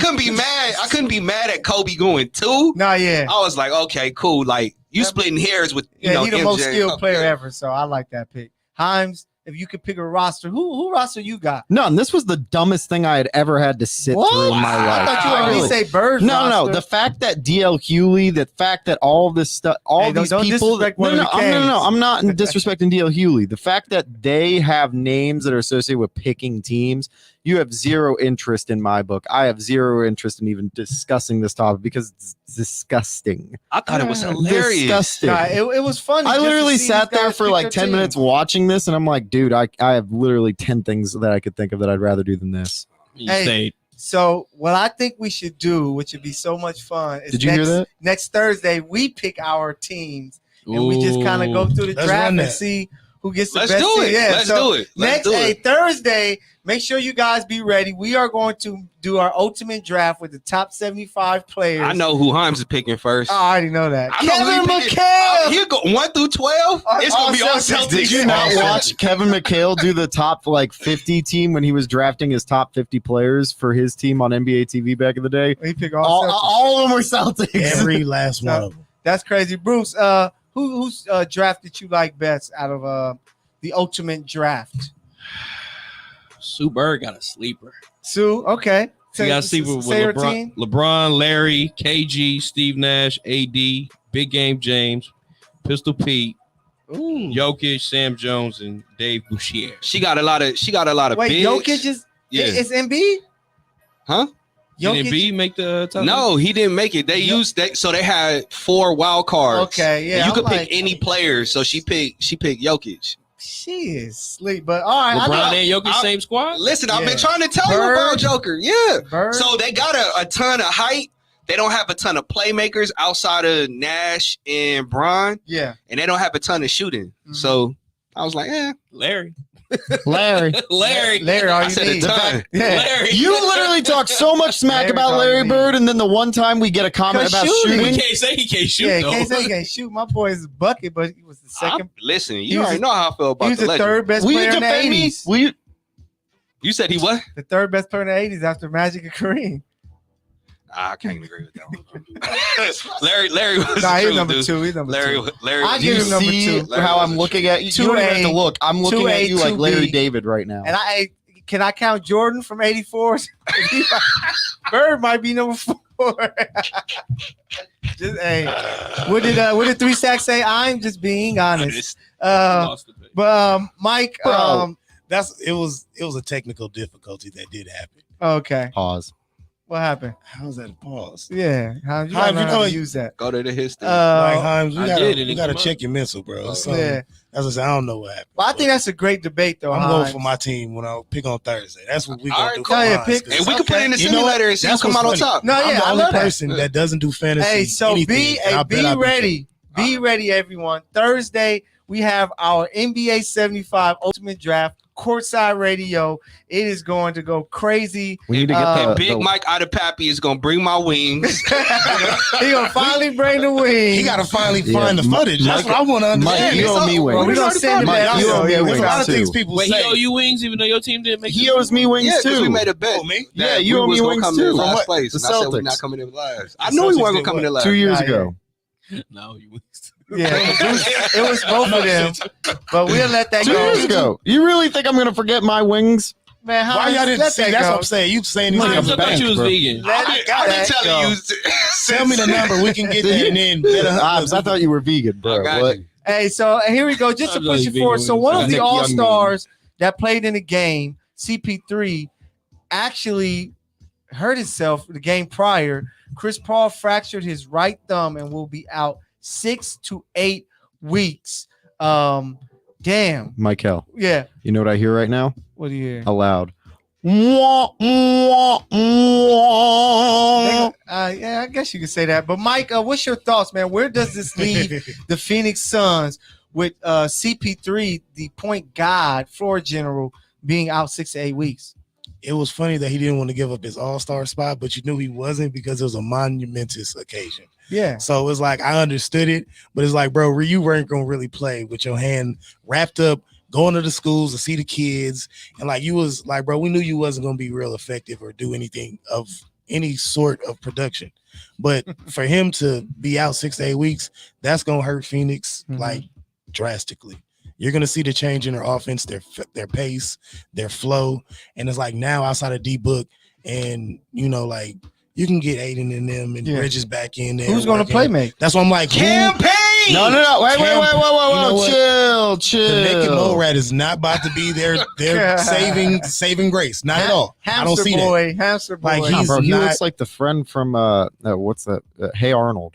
couldn't be mad at Kobe going 2. No, yeah. I was like, okay, cool. Like you splitting hairs with he's the MJ. most skilled player ever, so I like that pick. Himes, if you could pick a roster, who roster you got? None. This was the dumbest thing I had ever had to sit through in my life. I thought you were going to say Bird's roster. No. The fact that DL Hewley, the fact that all this stuff, these people. I'm not disrespecting DL Hewley. The fact that they have names that are associated with picking teams, you have zero interest in my book. I have zero interest in even discussing this topic because it's disgusting. I thought it was hilarious. Disgusting. Nah, it was funny. I literally sat there for like 10 minutes watching this, and I'm like, dude, I have literally 10 things that I could think of that I'd rather do than this. So what I think we should do, which would be so much fun, is hear that? Next Thursday we pick our teams and we just kind of go through the draft and see who gets the best team. Let's do it. Next Thursday, make sure you guys be ready. We are going to do our ultimate draft with the top 75 players. I know who Himes is picking first. Oh, I already know that. Kevin McHale. He'll go 1 through 12. It's gonna be all Celtics. Did you not watch Kevin McHale do the top 50 team when he was drafting his top 50 players for his team on NBA TV back in the day? He picked all of them were Celtics. Every last one of them. That's crazy, Bruce. Whose draft did you like best out of the ultimate draft? Sue Bird got a sleeper. Sue, okay. She got a sleeper with say her team. LeBron, Larry, KG, Steve Nash, AD, Big Game James, Pistol Pete, Jokic, Sam Jones, and Dave Bouchier. She got a lot of Wait, bigs. Jokic is Embiid? Huh? Did Embiid make the top? No, he didn't make it. So they had 4 wild cards. Okay, yeah. You could pick any player. So she picked Jokic. She is sleep, but all right. LeBron and Jokic same squad. Listen, I've been trying to tell you about Joker. Yeah. Bird. So they got a ton of height. They don't have a ton of playmakers outside of Nash and Bron. Yeah. And they don't have a ton of shooting. Mm-hmm. So I was like, Larry. Larry. Larry, all I you said need. a ton. Yeah. Larry. You literally talk so much smack Larry's about all you Larry need. Bird, and then the one time we get a comment about shooting. He can't say he can't shoot. Yeah, though. can't say he can't shoot. My boy is a bucket, but he was the second. Listen, He you was already know how I feel He about was the the legend. third best Will you player in the defend me? 80s. Will you? You said he what? The third best player in the 80s after Magic and Kareem. I can't even agree with that one. Larry was Nah, the he's truth, number dude. 2. He's number Larry 2. Larry I was give You him number see 2. how I'm looking at you? You don't even have to look. I'm looking 2A, at you like 2B. Larry David right now. And can I count Jordan from 84? Bird might be number 4. Just what did 3 Stacks say? I'm just being honest. Lost the pick. But Mike, Bro. It was a technical difficulty that did happen. okay. Pause. What happened? How's that a pause? Yeah, how you How know you how know to it- use that? Go to the history. Like Himes, I did, and you it gotta come up. check your mental, bro. Oh, So, Yeah, that's what I don't know what happened. but I think that's a great debate, though. I'm going Hines. for my team when I pick on Thursday. That's what we All gonna right, do. cool. for Yeah, Himes, pick- 'cause and we can put it in the You know what? simulator and see who That's come out on what's funny. top. No, I'm yeah, the I only love that. person that doesn't do fantasy. Hey, so anything, and I bet I be beat ready. Be ready, everyone. Thursday, we have our NBA 75 Ultimate Draft Courtside Radio. It is going to go crazy. We need to get And the Big Mike out of Pappy is gonna bring my wings. He gonna finally bring the wing. He gotta finally Yeah, find the footage. That's Mike- what I want to understand. Mike, you owe me Well, wings. we gonna send him Mike, that. you owe me Yeah, There's a lot of wings things too. people Wait, he say. owe you wings even though your team didn't make He it? owes me wings Yeah, because too. we made a bet. Oh, me? Yeah, that you we owe was me gonna wings come too. in From last what? place. The And I said we're Celtics. not coming in last. I The knew we Celtics weren't gonna did come in what? last. 2 years Nah, ago. No, you wings. Yeah, it was both of them. But we'll let that 2 go. years ago. You really think I'm gonna forget my wings? Man, Why Hines, y'all didn't let see? that That's go. what I'm saying. You saying these Like I a niggas thought bank, you was bro. vegan. Let I've that been go. telling you. Tell me the number. We can get that. And then I thought you were vegan, bro. I got What? you. Hey, so here we go. Just to I'm push just it being forward. So weird. one of Nick the Young All-Stars that played in the game, CP3, actually hurt himself the game prior. Chris Paul fractured his right thumb and will be out 6 to 8 weeks. Damn. Michael, Yeah. you know what I hear right now? What do you hear? Aloud. Wah, wah, wah. Yeah, I guess you could say that. But Mike, what's your thoughts, man? Where does this leave the Phoenix Suns with CP3, the point guard, floor general, being out 6 to 8 weeks? It was funny that he didn't want to give up his all-star spot, but you knew he wasn't because it was a monumentous occasion. Yeah. So it was like, I understood it, but it's like, bro, you weren't going to really play with your hand wrapped up, going to the schools to see the kids. And like, you was like, bro, we knew you wasn't going to be real effective or do anything of any sort of production. But for him to be out 6 to 8 weeks, that's going to hurt Phoenix like drastically. You're going to see the change in their offense, their pace, their flow. And it's like now outside of D-Book and, you know, like you can get Aiden and them and Bridges back in there. Who's going to play make? That's why I'm like, Campaign. No. Wait. You know what? Chill. The naked mole rat is not about to be their saving grace. Not at all. I don't see that. Hamster boy. Like, Nah, he's bro, he not- looks like the friend from what's that? Hey Arnold,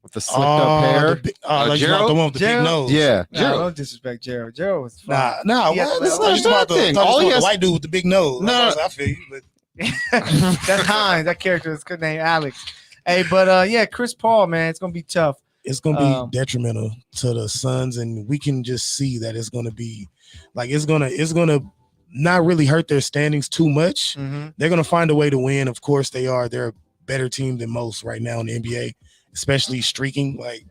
with the slicked up hair. Like Gerald? the one with the big Gerald? nose. Yeah, Nah, don't disrespect Gerald. Gerald was Nah, fine. nah. Yeah, What? well, It's well, not just about the, thing. all All he the has- white dude with the big nose. No. I feel you, but That's Hines. That character is good name Alex. Hey, but yeah, Chris Paul, man, it's gonna be tough. it's going to be detrimental to the Suns, and we can just see that it's going to be like it's going to not really hurt their standings too much. They're going to find a way to win. Of course, they are. They're a better team than most right now in the NBA, especially streaking. Like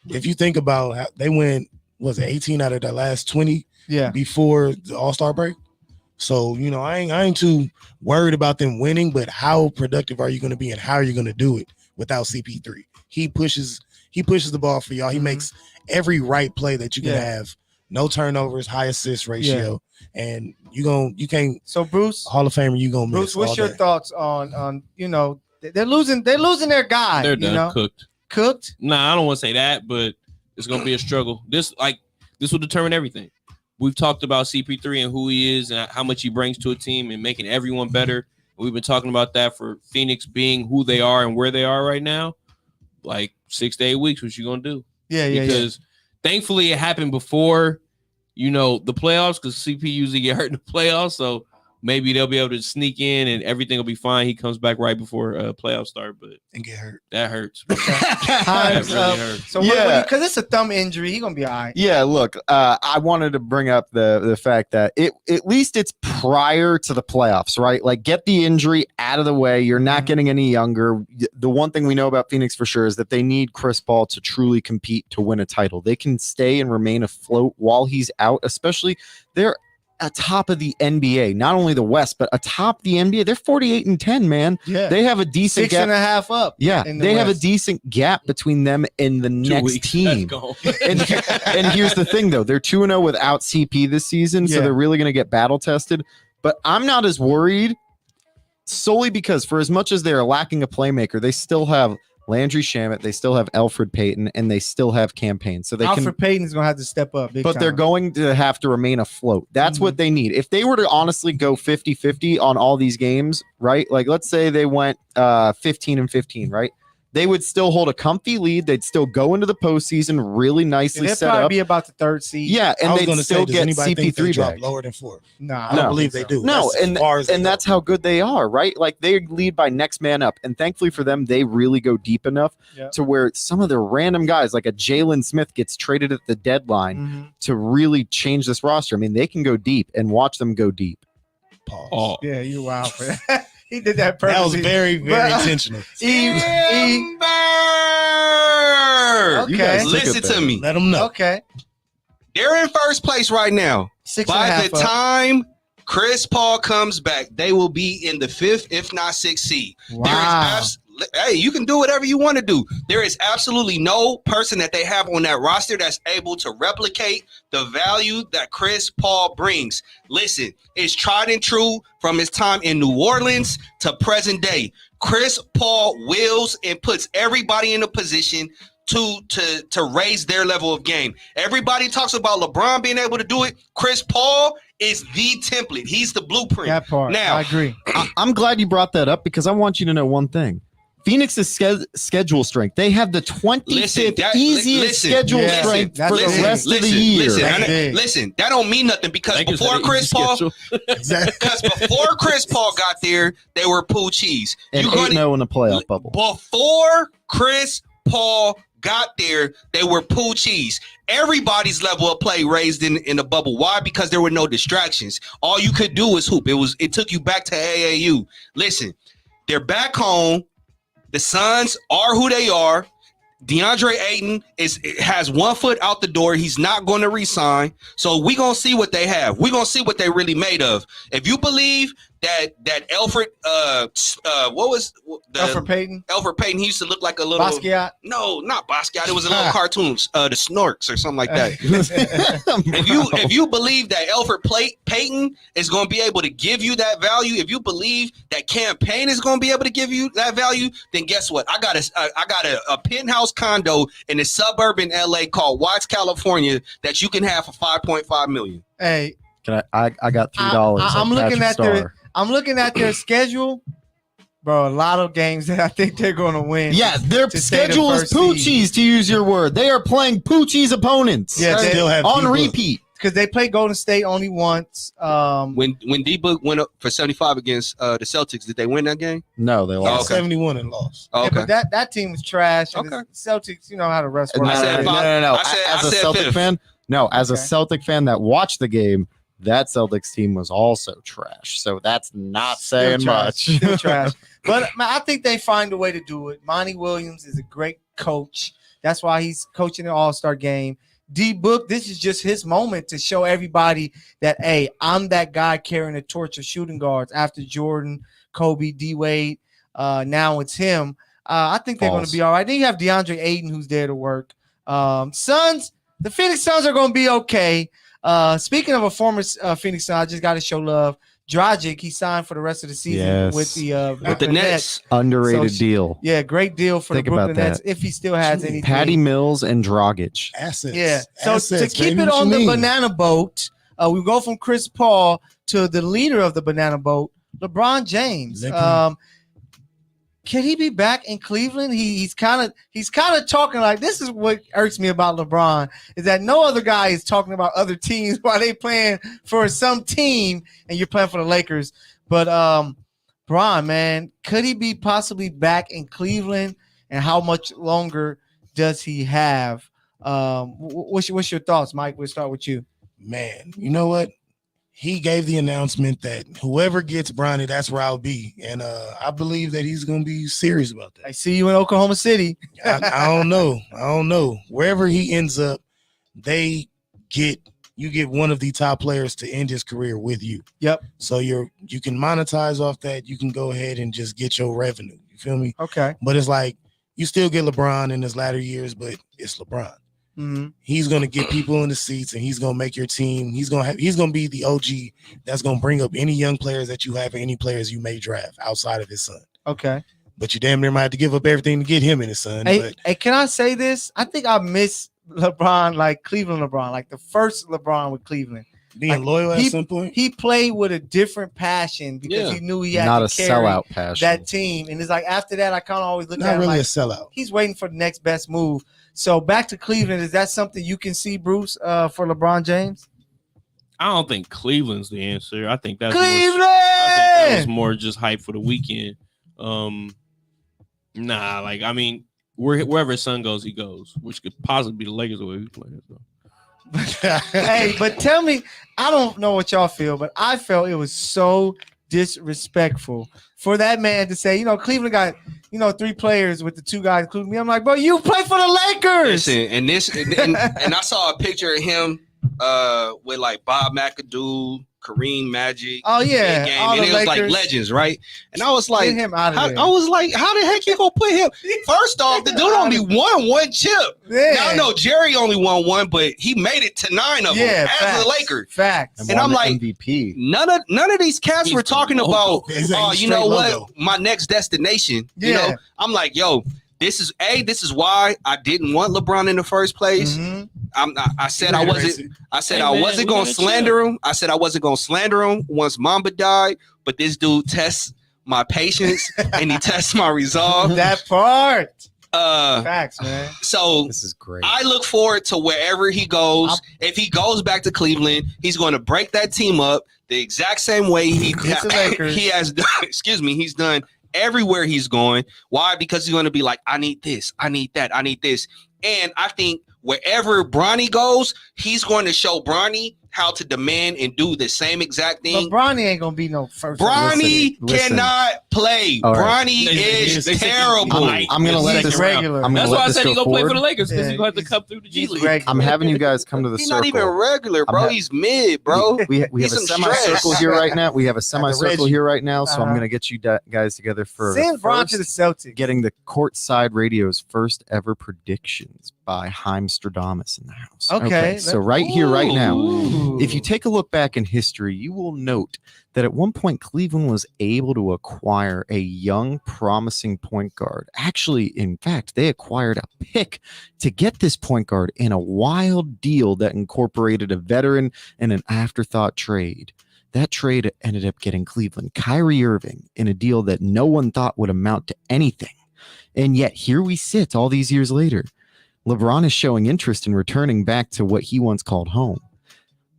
if you think about how they went, was it 18 out of the last 20 before the All-Star break? So, you know, I ain't too worried about them winning, but how productive are you going to be and how are you going to do it without CP3? He pushes the ball for y'all. He makes every right play that you can have no turnovers, high assist ratio, and you can't. So Bruce, Hall of Famer, you gonna miss. Bruce, what's all your day. thoughts on they're losing their guy. They're done. Cooked. Nah, I don't want to say that, but it's gonna be a struggle. This will determine everything. We've talked about CP3 and who he is and how much he brings to a team and making everyone better. We've been talking about that for Phoenix being who they are and where they are right now. Like 6 to 8 weeks, what you gonna do? Because thankfully it happened before, the playoffs, because CP usually get hurt in the playoffs. So maybe they'll be able to sneak in and everything will be fine. He comes back right before playoffs start, but and get hurt. That hurts. That really hurts. So because it's a thumb injury, he's gonna be all right. Yeah, look, I wanted to bring up the fact that at least it's prior to the playoffs, right? Like, get the injury out of the way. You're not getting any younger. The one thing we know about Phoenix for sure is that they need Chris Paul to truly compete to win a title. They can stay and remain afloat while he's out, especially they're atop of the NBA, not only the West, but atop the NBA. They're 48-10, man. Yeah. They have a decent 6.5 up. Yeah. They have a decent gap between them and the 2 next weeks. team. And here's the thing, though. They're 2-0 without CP this season, so they're really going to get battle tested. But I'm not as worried solely because for as much as they're lacking a playmaker, they still have Landry Shamet, they still have Elfrid Payton, and they still have Campaign. So Elfrid Payton's gonna have to step up big time. They're going to have to remain afloat. That's what they need. If they were to honestly go 50-50 on all these games, right? Like, let's say they went 15-15, right? They would still hold a comfy lead. They'd still go into the postseason really nicely they'd set probably up. be about the third seed. Yeah, and they'd still does get anybody think they CP3 drop back. lower than 4? Nah, I don't believe they do. No, That's and that's how good they are, right? Like, they lead by next man up, and thankfully for them, they really go deep enough to where some of their random guys, like a Jalen Smith, gets traded at the deadline to really change this roster. I mean, they can go deep, and watch them go deep. Pause. Oh. Yeah, you're wild for that. He did that purposely. That was very, very intentional. You guys took Listen it to back. me. Let them know. Okay. They're in first place right now. 6.5 By the up. time Chris Paul comes back, they will be in the 5th, if not 6th seed. Wow. Hey, you can do whatever you want to do. There is absolutely no person that they have on that roster that's able to replicate the value that Chris Paul brings. Listen, it's tried and true from his time in New Orleans to present day. Chris Paul wills and puts everybody in a position to raise their level of game. Everybody talks about LeBron being able to do it. Chris Paul is the template. He's the blueprint. That part. Now, I agree. I'm glad you brought that up because I want you to know one thing. Phoenix's schedule strength. They have the 25th easiest schedule strength for the rest of the year. Listen, that don't mean nothing because before Chris Paul got there, they were pool cheese. And 8-0 in the playoff bubble. Before Chris Paul got there, they were pool cheese. Everybody's level of play raised in the bubble. Why? Because there were no distractions. All you could do was hoop. It took you back to AAU. Listen, they're back home. The Suns are who they are. DeAndre Ayton has 1 foot out the door. He's not going to resign. So we're going to see what they have. We're going to see what they're really made of. If you believe that Elfrid, what was the Elfrid Payton? Elfrid Payton, he used to look like a little Basquiat? No, not Basquiat. It was a little cartoon, the Snorks or something like that. if you believe that Elfrid Payton is going to be able to give you that value, if you believe that Campaign is going to be able to give you that value, then guess what? I got a penthouse condo in a suburb in LA called Watts, California that you can have for $5.5 million. Hey, can I got $3. I'm looking at their schedule, bro. A lot of games that I think they're going to win. Yeah, their schedule is Poochie's, to use your word. They are playing Poochie's opponents. Yeah, they still have on D-Book. repeat because they play Golden State only once. When D-Book went up for 75 against the Celtics, did they win that game? No, they lost. 71 and lost. Oh, okay. Yeah, but that team was trash. And the Celtics, you know how to wrestle. No. I said As a Celtic fifth. fan, as a Celtic fan that watched the game, that Celtics team was also trash. So that's not saying much. Still trash. But I think they find a way to do it. Monty Williams is a great coach. That's why he's coaching the All-Star game. D-Book, this is just his moment to show everybody that, hey, I'm that guy carrying the torch of shooting guards after Jordan, Kobe, D-Wade. Now it's him. I think they're going to be all right. Then you have DeAndre Ayton who's there to work. Suns, The Phoenix Suns are going to be okay. Speaking of a former Phoenix Sun, I just got to show love. Dragic, he signed for the rest of the season with the Nets. Underrated deal. Yeah, great deal for the Brooklyn Nets if he still has anything. Patty Mills and Dragic. Assets. Yeah. So Assets, to keep baby, it what on you the mean? banana boat, we go from Chris Paul to the leader of the banana boat, LeBron James. Can he be back in Cleveland? He's kind of talking like, this is what irks me about LeBron, is that no other guy is talking about other teams while they playing for some team and you're playing for the Lakers. But Bron, man, could he be possibly back in Cleveland, and how much longer does he have? What's your thoughts, Mike? We'll start with you. Man, you know what? He gave the announcement that whoever gets Bronny, that's where I'll be. And I believe that he's going to be serious about that. I see you in Oklahoma City. I don't know. Wherever he ends up, you get one of the top players to end his career with you. Yep. So you can monetize off that. You can go ahead and just get your revenue. You feel me? Okay. But it's like you still get LeBron in his latter years, but it's LeBron. Mm-hmm. He's gonna get people in the seats, and he's gonna make your team. He's gonna be the OG that's gonna bring up any young players that you have, or any players you may draft outside of his son. Okay. But you damn near might have to give up everything to get him and his son. Hey, can I say this? I think I miss LeBron, like Cleveland LeBron, like the first LeBron with Cleveland. Being loyal at some point. He played with a different passion because he knew he had not to a carry sellout passion. that team. And it's like after that, I kind of always look Not at him really like a sellout. he's waiting for the next best move. So back to Cleveland, is that something you can see, Bruce, for LeBron James? I don't think Cleveland's the answer. I think that's Cleveland. that was more just hype for the weekend. Wherever his son goes, he goes, which could possibly be the Lakers the way he's playing. So. Hey, but tell me, I don't know what y'all feel, but I felt it was so disrespectful for that man to say, Cleveland got, 3 players with the 2 guys, including me. I'm like, bro, you play for the Lakers. Listen, and I saw a picture of him with like Bob McAdoo, Kareem Magic. Oh yeah, game, and it was like legends, right? And I was like, get him out of there. I was like, how the heck you gonna put him? First off, the dude only won 1 chip. Yeah. Now I know Jerry only won 1, but he made it to 9 of them as a Laker. Facts. And I'm like, MVP. None of these cats were talking about, you know what, logo. my next destination. Yeah. I'm like, yo, this is why I didn't want LeBron in the first place. Mm-hmm. I said I wasn't gonna slander him. I said I wasn't gonna slander him once Mamba died, but this dude tests my patience and he tests my resolve. That part. Uh, Facts, man. So This is great. I look forward to wherever he goes. If he goes back to Cleveland, he's going to break that team up the exact same way he has done. Excuse me, he's done everywhere he's going. Why? Because he's going to be like, I need this, I need that, I need this. And I think wherever Bronny goes, he's going to show Bronny how to demand and do the same exact thing. But Bronny ain't gonna be no first. Bronny Listen. cannot play. All right. Bronny is terrible. I'm gonna let this regular. That's why I said he go gonna play for forward. the Lakers because Yeah, he's going to have to come through the G League. regular. I'm having you guys come to the He's circle. not even regular, bro. I'm He's mid, bro. We have a He's some semicircle stress. here right now. We have a semicircle here right now. So I'm Uh-huh. gonna get you guys together for Send Bron to the Celtics. getting the Courtside Radio's first ever predictions by Heimstradamus in the house. Okay, So right here, right now, Ooh. if you take a look back in history, you will note that at one point Cleveland was able to acquire a young, promising point guard. Actually, in fact, they acquired a pick to get this point guard in a wild deal that incorporated a veteran and an afterthought trade. That trade ended up getting Cleveland Kyrie Irving in a deal that no one thought would amount to anything. And yet here we sit all these years later. LeBron is showing interest in returning back to what he once called home.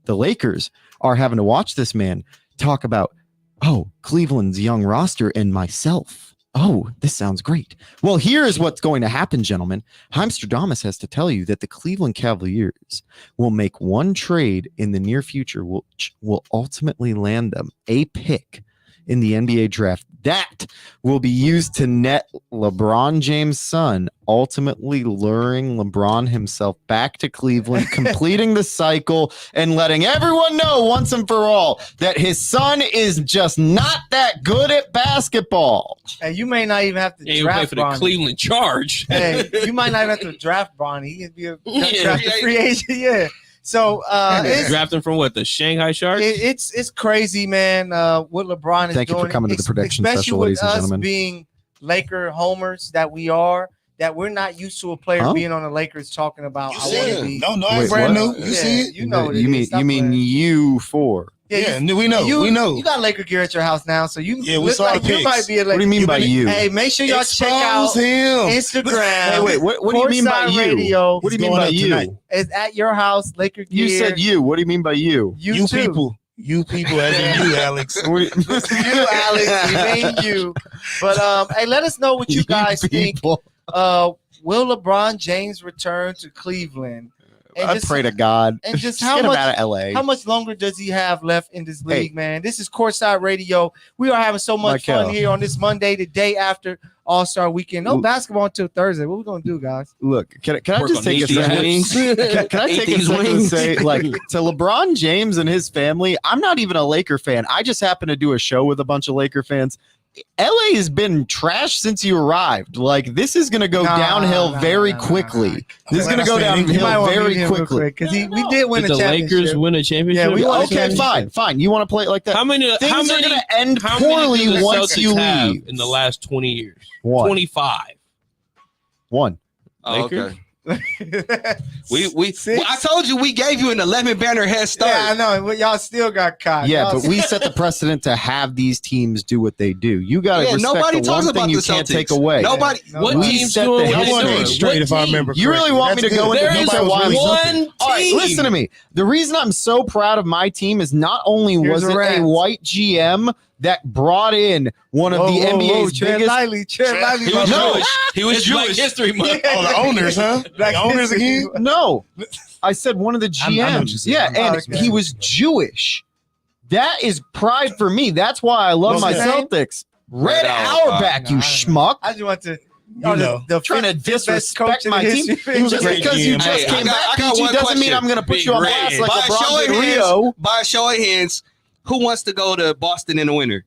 The Lakers are having to watch this man talk about, oh, Cleveland's young roster and myself. Oh, this sounds great. Well, here is what's going to happen, gentlemen. Heimstradamus has to tell you that the Cleveland Cavaliers will make one trade in the near future, which will ultimately land them a pick in the NBA draft. That will be used to net LeBron James' son, ultimately luring LeBron himself back to Cleveland, completing the cycle and letting everyone know once and for all that his son is just not that good at basketball. Hey, you may not even have to Yeah, he draft play for the Bronny. Cleveland Charge. Hey, you might not even have to draft Bronny. He could be a draft free agent. Yeah. So Drafting from what, the Shanghai Sharks? it's crazy, man. What LeBron is Thank you doing. for coming to the prediction especially special, with ladies and us gentlemen. being Laker homers that we are, that we're not used to a player Huh? being on the Lakers talking about You I see want to it? be. No, Wait, it's brand what? new. You see it? You know what it you is. mean Stop you mean playing. you four? Yeah, we know. You You got Laker gear at your house now, so you Yeah, we look saw like the you pics. might be a Laker. What do you mean by you? Hey, make sure y'all check out Expose him. Instagram. Hey, wait, what do you mean by Courtside you? Radio What do you It's mean going by up you? tonight. is at your house. Laker gear. You said you. What do you mean by you? You too. people. You people as in you, Alex. You, Alex, you mean you. But hey, let us know what you guys think. people. Will LeBron James return to Cleveland? And I pray to God. and just Just how get him much out of LA. how much longer does he have left in this league, man? This is Courtside Radio. We are having so much Michael. fun here on this Monday, the day after All-Star Weekend. No Ooh. basketball until Thursday. What we gonna do, guys? Look, can I Work just on take a these second? wings. Can I Eat take a these second to wings. say, like, to LeBron James and his family, I'm not even a Laker fan. I just happen to do a show with a bunch of Laker fans. LA has been trash since you arrived. Like, this is going to go downhill very quickly. This is going to go downhill very quickly. because we did win Did a the championship. Lakers win a championship? Yeah, we won a Okay, fine. You want to play it like that? How many? Things how are many? going to end How many poorly do the once Celtics you have leave. in the last 20 years? One. 25. One. Oh, Lakers? okay. I told you we gave you an 11 banner head start. Yeah, I know. But y'all still got caught. Yeah, Y'all but we set the precedent to have these teams do what they do. You got to respect nobody the talks one about thing you the can't Celtics. take away. Nobody. What We team's set doing the what I want they to doing? straight if I remember You really correctly. want me to That's go good. into There is detail why we one All right, team. listen to me. The reason I'm so proud of my team is not only Here's was a it rant. a white GM that brought in one of the NBA's tread biggest. lightly, tread lightly. He was my boy. Jewish. He was It's Black Jewish. History Month. Oh, the owners, huh? Black The owners history. again? No, I said one of the I know what you GMs. said. Yeah, and Okay. he was Jewish. That is pride for me. That's why I love What's my his name? Celtics. Red Red Auerbach. Auerbach, you No, I schmuck. I just want to. You know. the Trying to fifth best coach disrespect in my team. history. He was a Just great because you GM. just Hey, came I got back, PG, one doesn't mean question. I'm going to put Big you on red. blast like By a show LeBron of did hands, Rio. by a show of hands, who wants to go to Boston in the winter?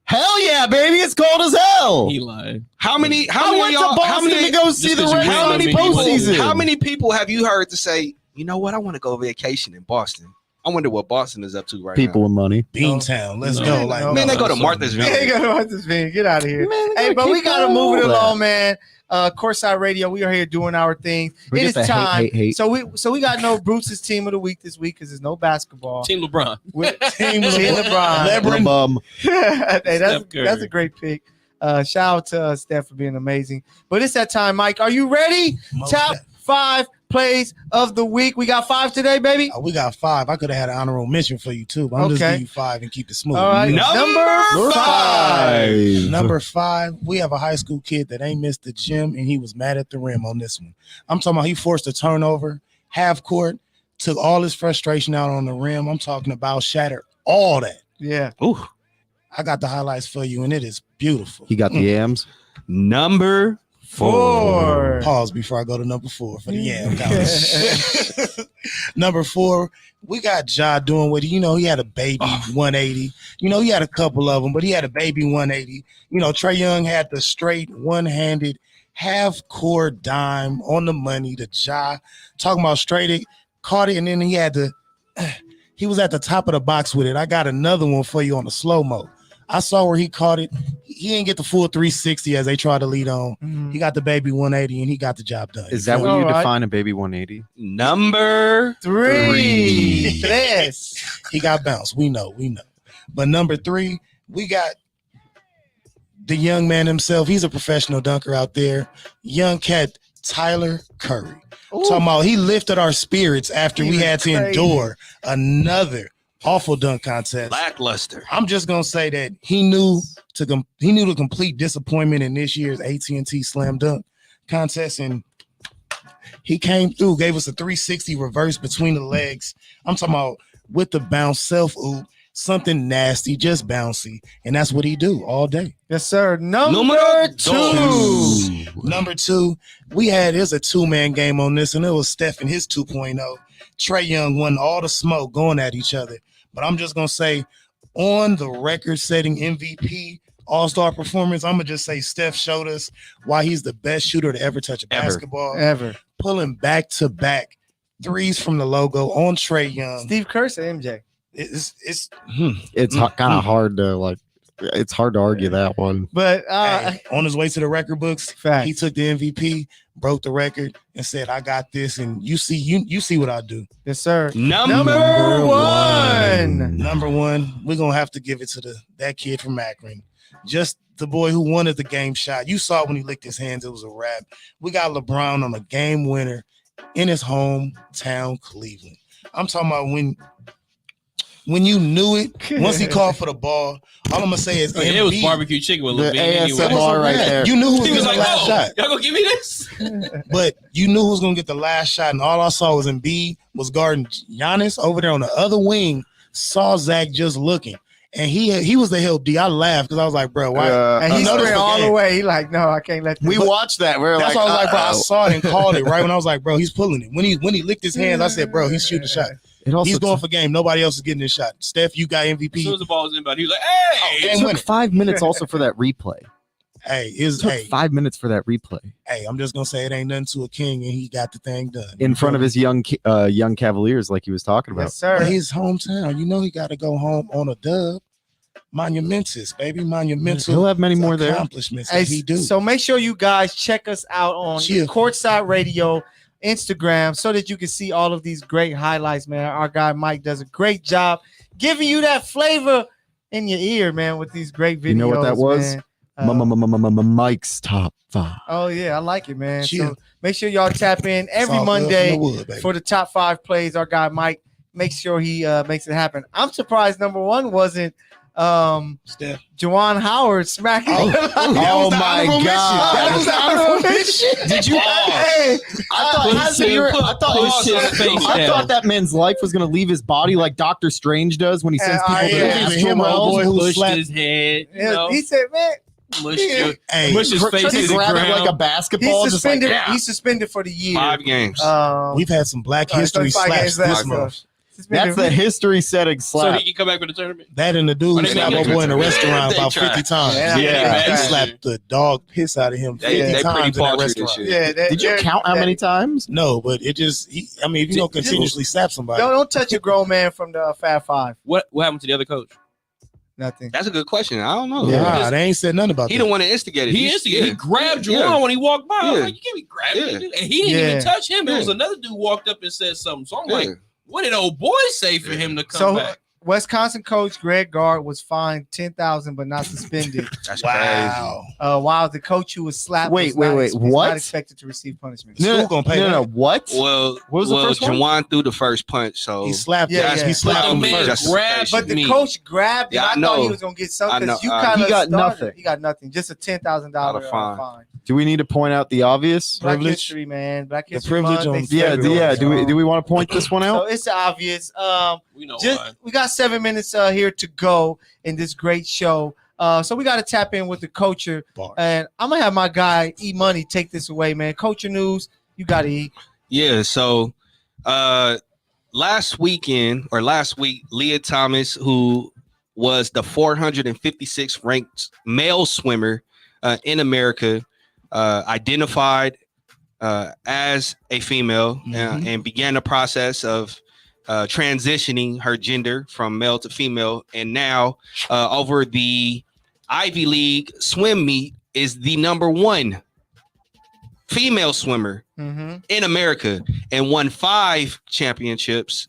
Hell yeah, baby! It's cold as hell. He lied. How many? How I many? went of to y'all- how Boston many? to go see Just the 'cause you Red win, How I many mean, people? you postseason. How many people have you heard to say, you know what? I want to go vacation in Boston. I wonder what Boston is up to right People with money. Beantown. Let's No. go. Like, No. now. Man, they go to No. Martha's Hey, Vineyard. go to Martha's Vineyard. Get out of here. Man, Hey, but we gotta keep move it going. along, man. Courtside Radio, we are here doing our thing. We It get is the time. hate. So we got no Bruce's team of the week this week because there's no basketball. Team LeBron. Team LeBron. LeBron. Bum. Hey, Steph Curry. that's a great pick. Shout out to Steph for being amazing. But it's that time, Mike. Are you ready? Most Top 5 plays of the week. We got 5 today, baby. We got 5. I could have had an honorable mention for you too, but I'm just Okay. giving you 5 and keep it smooth. All right. Number 5. Number 5, we have a high school kid that ain't missed the gym, and he was mad at the rim on this one. I'm talking about he forced a turnover, half court, took all his frustration out on the rim. I'm talking about shattered all that. Yeah. Ooh. I got the highlights for you, and it is beautiful. He got the yams. Number 4. Pause before I go to number 4 for the yam count. Number 4, we got Ja doing what he had a baby 180. He had a couple of them, but he had a baby 180. Trae Young had the straight one-handed half-court dime on the money to Ja. Talking about straight it, caught it, and then he was at the top of the box with it. I got another one for you on the slow-mo. I saw where he caught it. He didn't get the full 360 as they tried to lead on. He got the baby 180 and he got the job done. Is that what All you right. define a baby 180? Number 3. Yes. He got bounced. We know. But number 3, we got the young man himself. He's a professional dunker out there. Young cat Tyler Curry. Talking about he lifted our spirits after we had to endure another awful dunk contest. Lackluster. I'm just gonna say that he knew the complete disappointment in this year's AT&T Slam Dunk contest, and he came through, gave us a 360 reverse between the legs. I'm talking about with the bounce self oop, something nasty, just bouncy, and that's what he do all day. Yes, sir. Number two. Number two, there's a 2-man game on this, and it was Steph and his 2.0. Trae Young won all the smoke going at each other. But I'm just going to say, on the record-setting MVP All-Star performance, I'm going to just say Steph showed us why he's the best shooter to ever touch a basketball. Ever. Pulling back-to-back threes from the logo on Trae Young. Steve Kerr said MJ. It's kind of hard to it's hard to argue that one. But on his way to the record books, facts. he took the MVP, broke the record, and said, "I got this." And you see what I do. Yes, sir. Number one. Number one, we're gonna have to give it to that kid from Akron. Just the boy who wanted the game shot. You saw when he licked his hands, it was a wrap. We got LeBron on a game winner in his hometown, Cleveland. I'm talking about when you knew it, once he called for the ball, all I'm gonna say is it was barbecue chicken with The Levine anyway. ASMR right there. You knew who was He was getting like, the last shot. y'all gonna give me this? But you knew who was gonna get the last shot, and all I saw was Embiid was guarding Giannis over there on the other wing. Saw Zach just looking, and he was the help D. I laughed because I was like, bro, why? And he noticed straight the all the game. way. He like, no, I can't let this. We watched that. We're That's like, why I was like, bro, I uh-oh. saw it and called it right when I was like, bro, he's pulling it. When he licked his hands, I said, bro, he's shooting the shot. It also He's going for game. Nobody else is getting this shot. Steph, you got As soon MVP. as the ball was inbound, he was like, hey! Game took winner. 5 minutes also for that replay. It Took took 5 minutes for that replay I'm just gonna say it ain't nothing to a king, and he got the thing done in front of his young Cavaliers, like he was talking about. Yes, sir. But his hometown. You know he got to go home on a dub. Monumentous, baby, monumental. He'll have many more there. accomplishments Hey, that he do. so make sure you guys check us out on Chill. Courtside Radio, Instagram, so that you can see all of these great highlights, man. Our guy Mike does a great job giving you that flavor in your ear, man, with these great videos. You know what that was? man. Mike's top 5. Oh yeah, I like it, man. Chill. So make sure y'all tap in every Soft love from Monday the wood, baby. for the top 5 plays. Our guy Mike makes sure he makes it happen. I'm surprised number 1 wasn't Steph. Juwan Howard smacking. Oh my God. That was the honorable mention. Did you? Hey, I thought that man's life was gonna leave his body like Doctor Strange does when he sends people to the yeah. astral Him, old realm. boy who Pushed slapped. his head, you know, He said, man, mushed his Hey, push his face to He the grabbed it ground. like a basketball. he's Just like, suspended. yeah. He's suspended for the year. 5 games. we've had some Black History 35 slaps games this left, month. That's the history-setting So slap. he can come back for the tournament. That and the dude Or who they slapped make my it- boy in a restaurant They about try. 50 times. Yeah. He Yeah. slapped the dog piss out of him 50 They times pretty in that paltry this restaurant. shit. Yeah. Did you count how many times? No, but it just, if you don't continuously slap somebody. Don't touch a grown man from the Fab 5. What happened to the other coach? Nothing. That's a good question. I don't know. Nah, they ain't said nothing about He that. the one that instigated. He instigated. He grabbed Juwan when he walked by. I was Yeah. like, you can't be grabbing Yeah. that dude. And he didn't even touch him. It Yeah. was another dude walked up and said something. So I'm Yeah. like, what did old boy say for him to come So back? Wisconsin coach Greg Gard was fined $10,000 but not suspended. That's Wow. While the coach who was slapped Wait, was not what? not expected to receive punishment. School gonna pay that. What? crazy. Well, What was the first one? Jawan threw the first punch, so He slapped Yeah, him. yeah. He slapped But the him man first. grabbed But the Me. coach grabbed him. Yeah, I I thought know. he was gonna get I something. know. You He kind of got nothing. He got nothing. Just a $10,000 Not a fine. fine. Do we need to point out the obvious? Black Privilege. history, man. Black The history. privilege Month, on- they Yeah, celebrate yeah. it. Do we want to point this one So out? it's obvious. We know Just why. we got 7 minutes here to go in this great show. So we got to tap in with the culture, Bars. and I'm gonna have my guy E Money take this away, man. Culture news, you got to eat. yeah. So, last week, Leah Thomas, who was the 456th ranked male swimmer in America, identified as a female and began the process of transitioning her gender from male to female, and now over the Ivy League swim meet is the #1 female swimmer in America and won 5 championships.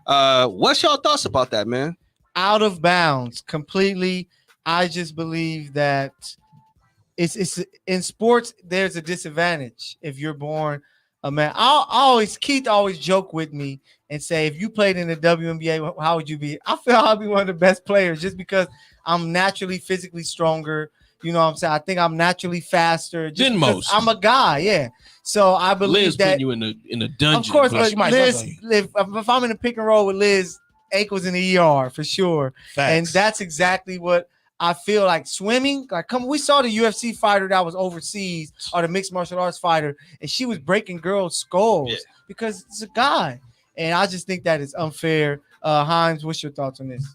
What's y'all thoughts about that, man? Out of bounds completely. I just believe that it's in sports. There's a disadvantage if you're born a man. Keith always joke with me and say, if you played in the WNBA, how would you be? I feel I'll be one of the best players just because I'm naturally physically stronger. You know what I'm saying? I think I'm naturally faster. Just Than because most. I'm a guy, yeah. So I believe Liz that. putting you in a dungeon. Of course, Plus, but she might Liz, fuck on if I'm in a pick and roll with Liz, ankles in the ER for sure. Facts. And that's exactly what I feel like. Swimming, like, we saw the UFC fighter that was overseas, or the mixed martial arts fighter, and she was breaking girls' skulls because it's a guy. And I just think that is unfair. Himes, what's your thoughts on this?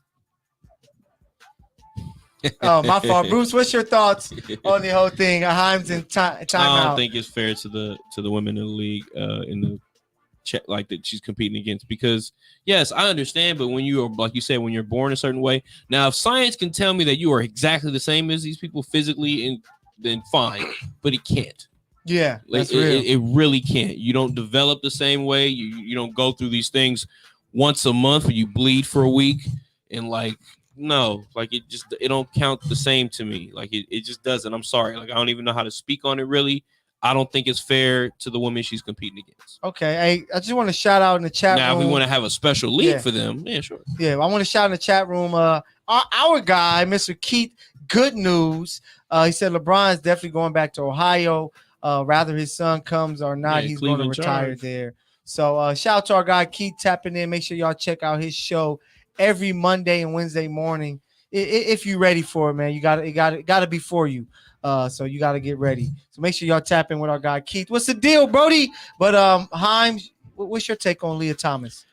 Oh, my fault. Bruce, what's your thoughts on the whole thing? Himes and time I don't out. think it's fair to the women in the league in the chat like that she's competing against, because yes, I understand, but when you are, like you said, when you're born a certain way, now if science can tell me that you are exactly the same as these people physically, and then fine, but it can't. Yeah, like that's real. It really can't. You don't develop the same way. You don't go through these things once a month where you bleed for a week, and like, no, like it don't count the same to me. Like it just doesn't. I'm sorry. Like I don't even know how to speak on it really. I don't think it's fair to the women she's competing against. Okay, hey, I just want to shout out in the chat room. Now, if we want to have a special league for them, yeah, sure. Yeah, I want to shout in the chat room. Our guy, Mr. Keith, good news. He said LeBron is definitely going back to Ohio. Rather his son comes or not, he's going to retire there. So shout out to our guy Keith tapping in. Make sure y'all check out his show every Monday and Wednesday morning. If you're ready for it, man, it got to be for you. So you got to get ready. So make sure y'all tap in with our guy Keith. What's the deal, Brody? But Himes, what's your take on Leah Thomas?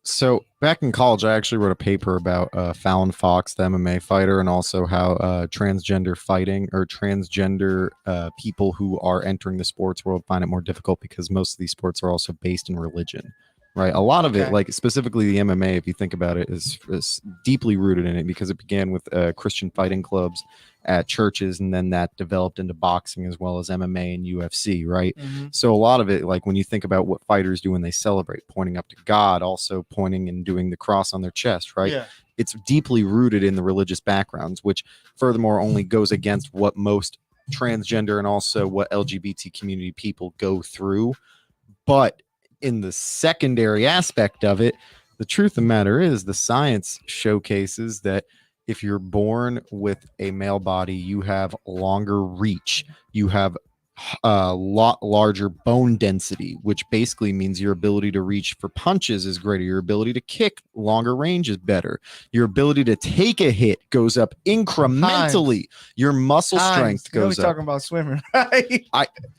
So back in college, I actually wrote a paper about Fallon Fox, the MMA fighter, and also how transgender fighting, or transgender people who are entering the sports world, find it more difficult because most of these sports are also based in religion. Right. A lot of it, like specifically the MMA, if you think about it, is deeply rooted in it, because it began with Christian fighting clubs at churches, and then that developed into boxing as well as MMA and UFC. Right. Mm-hmm. So a lot of it, like when you think about what fighters do when they celebrate, pointing up to God, also pointing and doing the cross on their chest. Right. Yeah. It's deeply rooted in the religious backgrounds, which furthermore only goes against what most transgender and also what LGBT community people go through. But in the secondary aspect of it, the truth of the matter is the science showcases that if you're born with a male body, you have longer reach, you have a lot larger bone density, which basically means your ability to reach for punches is greater, your ability to kick longer range is better, your ability to take a hit goes up incrementally, your muscle strength goes up. Talking about swimming, right?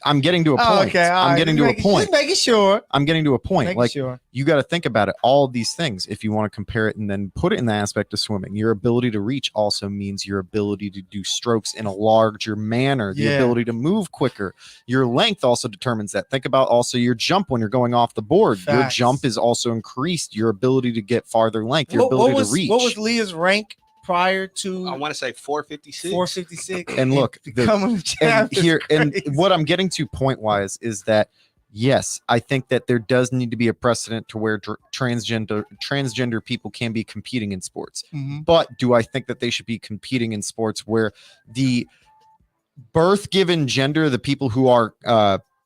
I'm getting to a point. Okay, I'm getting to a point. Just making sure. I'm getting to a point. Like, you got to think about it. All of these things, if you want to compare it and then put it in the aspect of swimming, your ability to reach also means your ability to do strokes in a larger manner, the ability to move quicker. Your length also determines that. Think about also your jump when you're going off the board. Facts. Your jump is also increased. Your ability to get farther length, your ability to reach. What was Leah's rank prior to? I want to say 456. 456. And look, and what I'm getting to point wise is that yes, I think that there does need to be a precedent to where transgender people can be competing in sports. Mm-hmm. But do I think that they should be competing in sports where the birth given gender, the people who are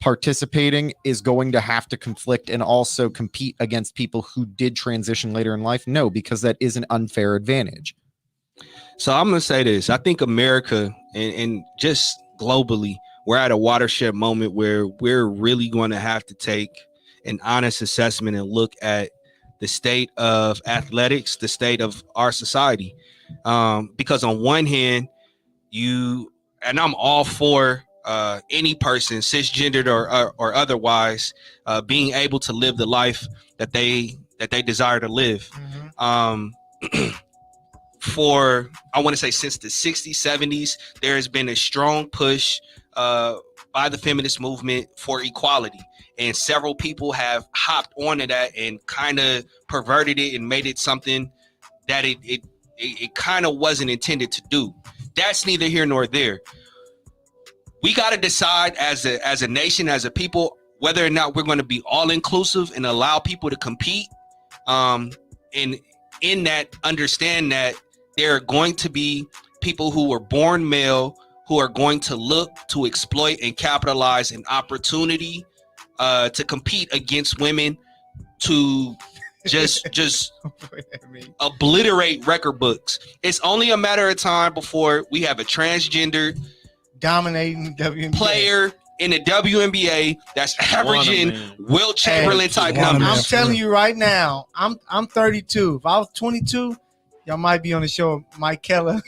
participating, is going to have to conflict and also compete against people who did transition later in life? No, because that is an unfair advantage. So I'm going to say this. I think America and just globally, we're at a watershed moment where we're really going to have to take an honest assessment and look at the state of athletics, the state of our society. Because on one hand, and I'm all for any person, cisgendered or otherwise, being able to live the life that they desire to live. Mm-hmm. For, I want to say, since the 60s, 70s, there has been a strong push by the feminist movement for equality. And several people have hopped onto that and kind of perverted it and made it something that it kind of wasn't intended to do. That's neither here nor there. We got to decide as a nation, as a people, whether or not we're going to be all inclusive and allow people to compete. And in that, understand that there are going to be people who were born male who are going to look to exploit and capitalize an opportunity to compete against women, to just obliterate record books. It's only a matter of time before we have a transgender dominating WNBA player in the WNBA that's averaging man. Wilt Chamberlain type Wanna man. numbers. I'm telling you right now, I'm 32. If I was 22, y'all might be on the show, Mike Keller,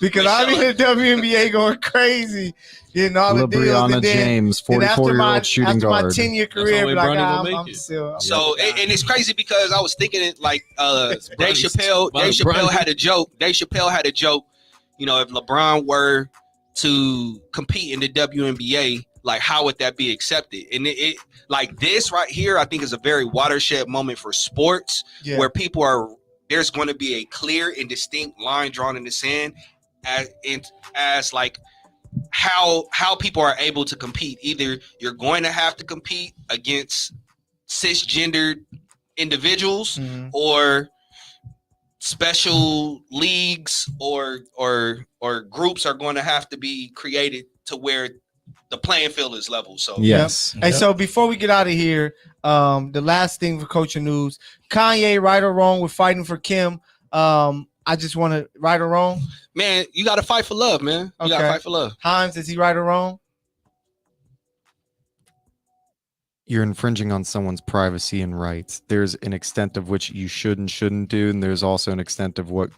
because I'm in the WNBA going crazy, getting all the deals. Lebrons And then, James, then after 44-year-old shooting after my guard. 10-year the career, only be like, Bronny gonna I'm make it. still. So and it's crazy because I was thinking it like Dave Bronny's- Chappelle. Bronny- Dave Chappelle Bronny. had a joke. Dave Chappelle had a joke. You know, if LeBron were to compete in the WNBA, like how would that be accepted? And it like this right here, I think is a very watershed moment for sports, Yeah. where people are. There's going to be a clear and distinct line drawn in the sand, as like how people are able to compete. Either you're going to have to compete against cisgendered individuals, Mhm. or special leagues or groups are going to have to be created to where the playing field is level. So Yes. Hey, so before we get out of here, the last thing for Culture News, Kanye, right or wrong, with fighting for Kim. I just want to, right or wrong, man, you got to fight for love, man. You got to Okay. fight for love. Himes, is he right or wrong? You're infringing on someone's privacy and rights. There's an extent of which you should and shouldn't do, and there's also an extent of what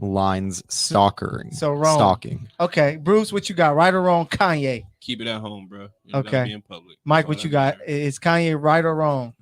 lines stalking. So wrong. Stalking. Okay, Bruce, what you got, right or wrong, Kanye? Keep it at home, bro. You don't gotta Okay. be in public. Mike, That's what all you that got? matters. Is Kanye right or wrong?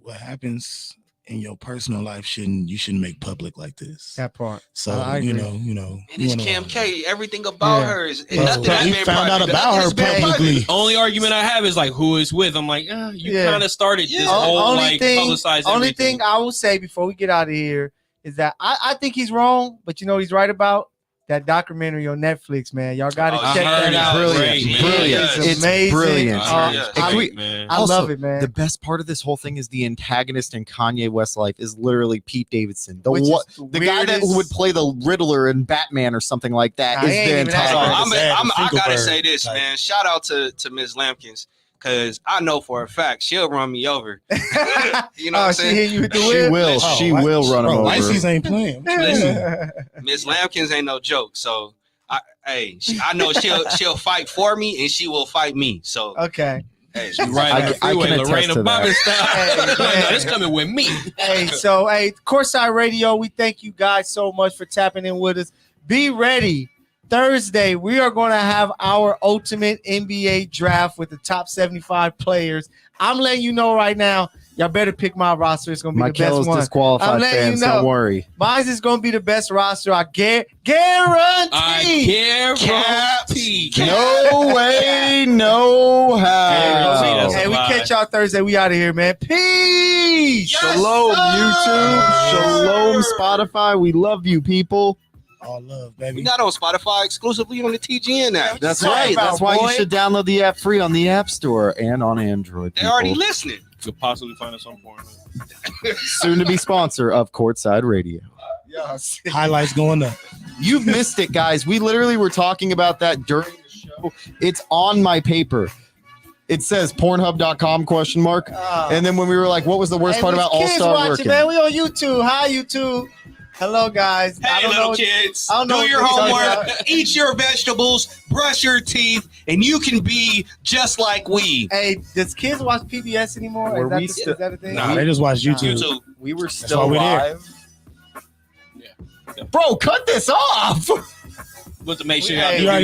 What happens in your personal life you shouldn't make public like this. That part. So I you agree. know. And it's you wanna- Kim K. Everything about Yeah. her is Well, nothing. has he been found out private. about Nothing her has been private. publicly. Only argument I have is like who is with. I'm like, you Yeah. kind of started this Yeah. whole Only like thing- publicized Only everything. thing I will say before we get out of here is that I think he's wrong, but you know what he's right about? That documentary on Netflix, man. Y'all got to Oh, check I heard that it's out. brilliant. Yeah. Brilliant. It's It's amazing. brilliant. Yeah. I, Great, man. I Also, love it, man. The best part of this whole thing is the antagonist in Kanye West's life is literally Pete Davidson. The Which is what the the guy that weirdest- would play the Riddler in Batman or something like that Nah, is he ain't the even that antagonist. bad. I gotta Finkelberg say this, type. man. Shout out to Ms. Lampkins, because I know for a fact she'll run me over. You know what I'm she saying? hit you with the She whip. will. Oh, She white- will run him bro, over. Whitesies ain't playing. Listen. Ms. Lampkins ain't no joke. So I know she'll fight for me and she will fight me. So Okay. hey, You right on the I freeway, can attest Lorena to that. Bobbitt style. Hey, No, it's coming with me. Hey, so Courtside Radio, we thank you guys so much for tapping in with us. Be ready. Thursday, we are going to have our ultimate NBA draft with the top 75 players. I'm letting you know right now, y'all better pick my roster. It's going to be the Michael best is one. disqualified, I'm letting you fans. know. Don't worry. Mine is going to be the best roster. I guarantee. I guarantee. No way, no how. That's Hey, we lie. catch y'all Thursday. We out of here, man. Peace. Shalom, YouTube. Shalom, Spotify. We love you, people. All love, we're baby. not on Spotify, exclusively on the TGN app. That's Talk right. about, That's why boy. you should download the app free on the App Store and on Android. They're already people. listening. You could possibly find us on Pornhub. Soon to be sponsor of Courtside Radio. Yes. Highlights going up. You've missed it, guys. We literally were talking about that during the show. It's on my paper. It says Pornhub.com ? And then when we were like, what was the worst Hey, part we about kids All-Star watching, Working? man. We on YouTube. Hi, YouTube. Hello, guys. I Hey, don't little know. kids, I don't know do what your you're talking homework, about. eat your vegetables, brush your teeth, and you can be just like we. Hey, does kids watch PBS anymore? Were Is that, we the, still- is that a thing? Nah, they just watch YouTube. YouTube. We were why still we're there. live. Yeah. Bro, cut this off. But to make sure Hey, y'all You do already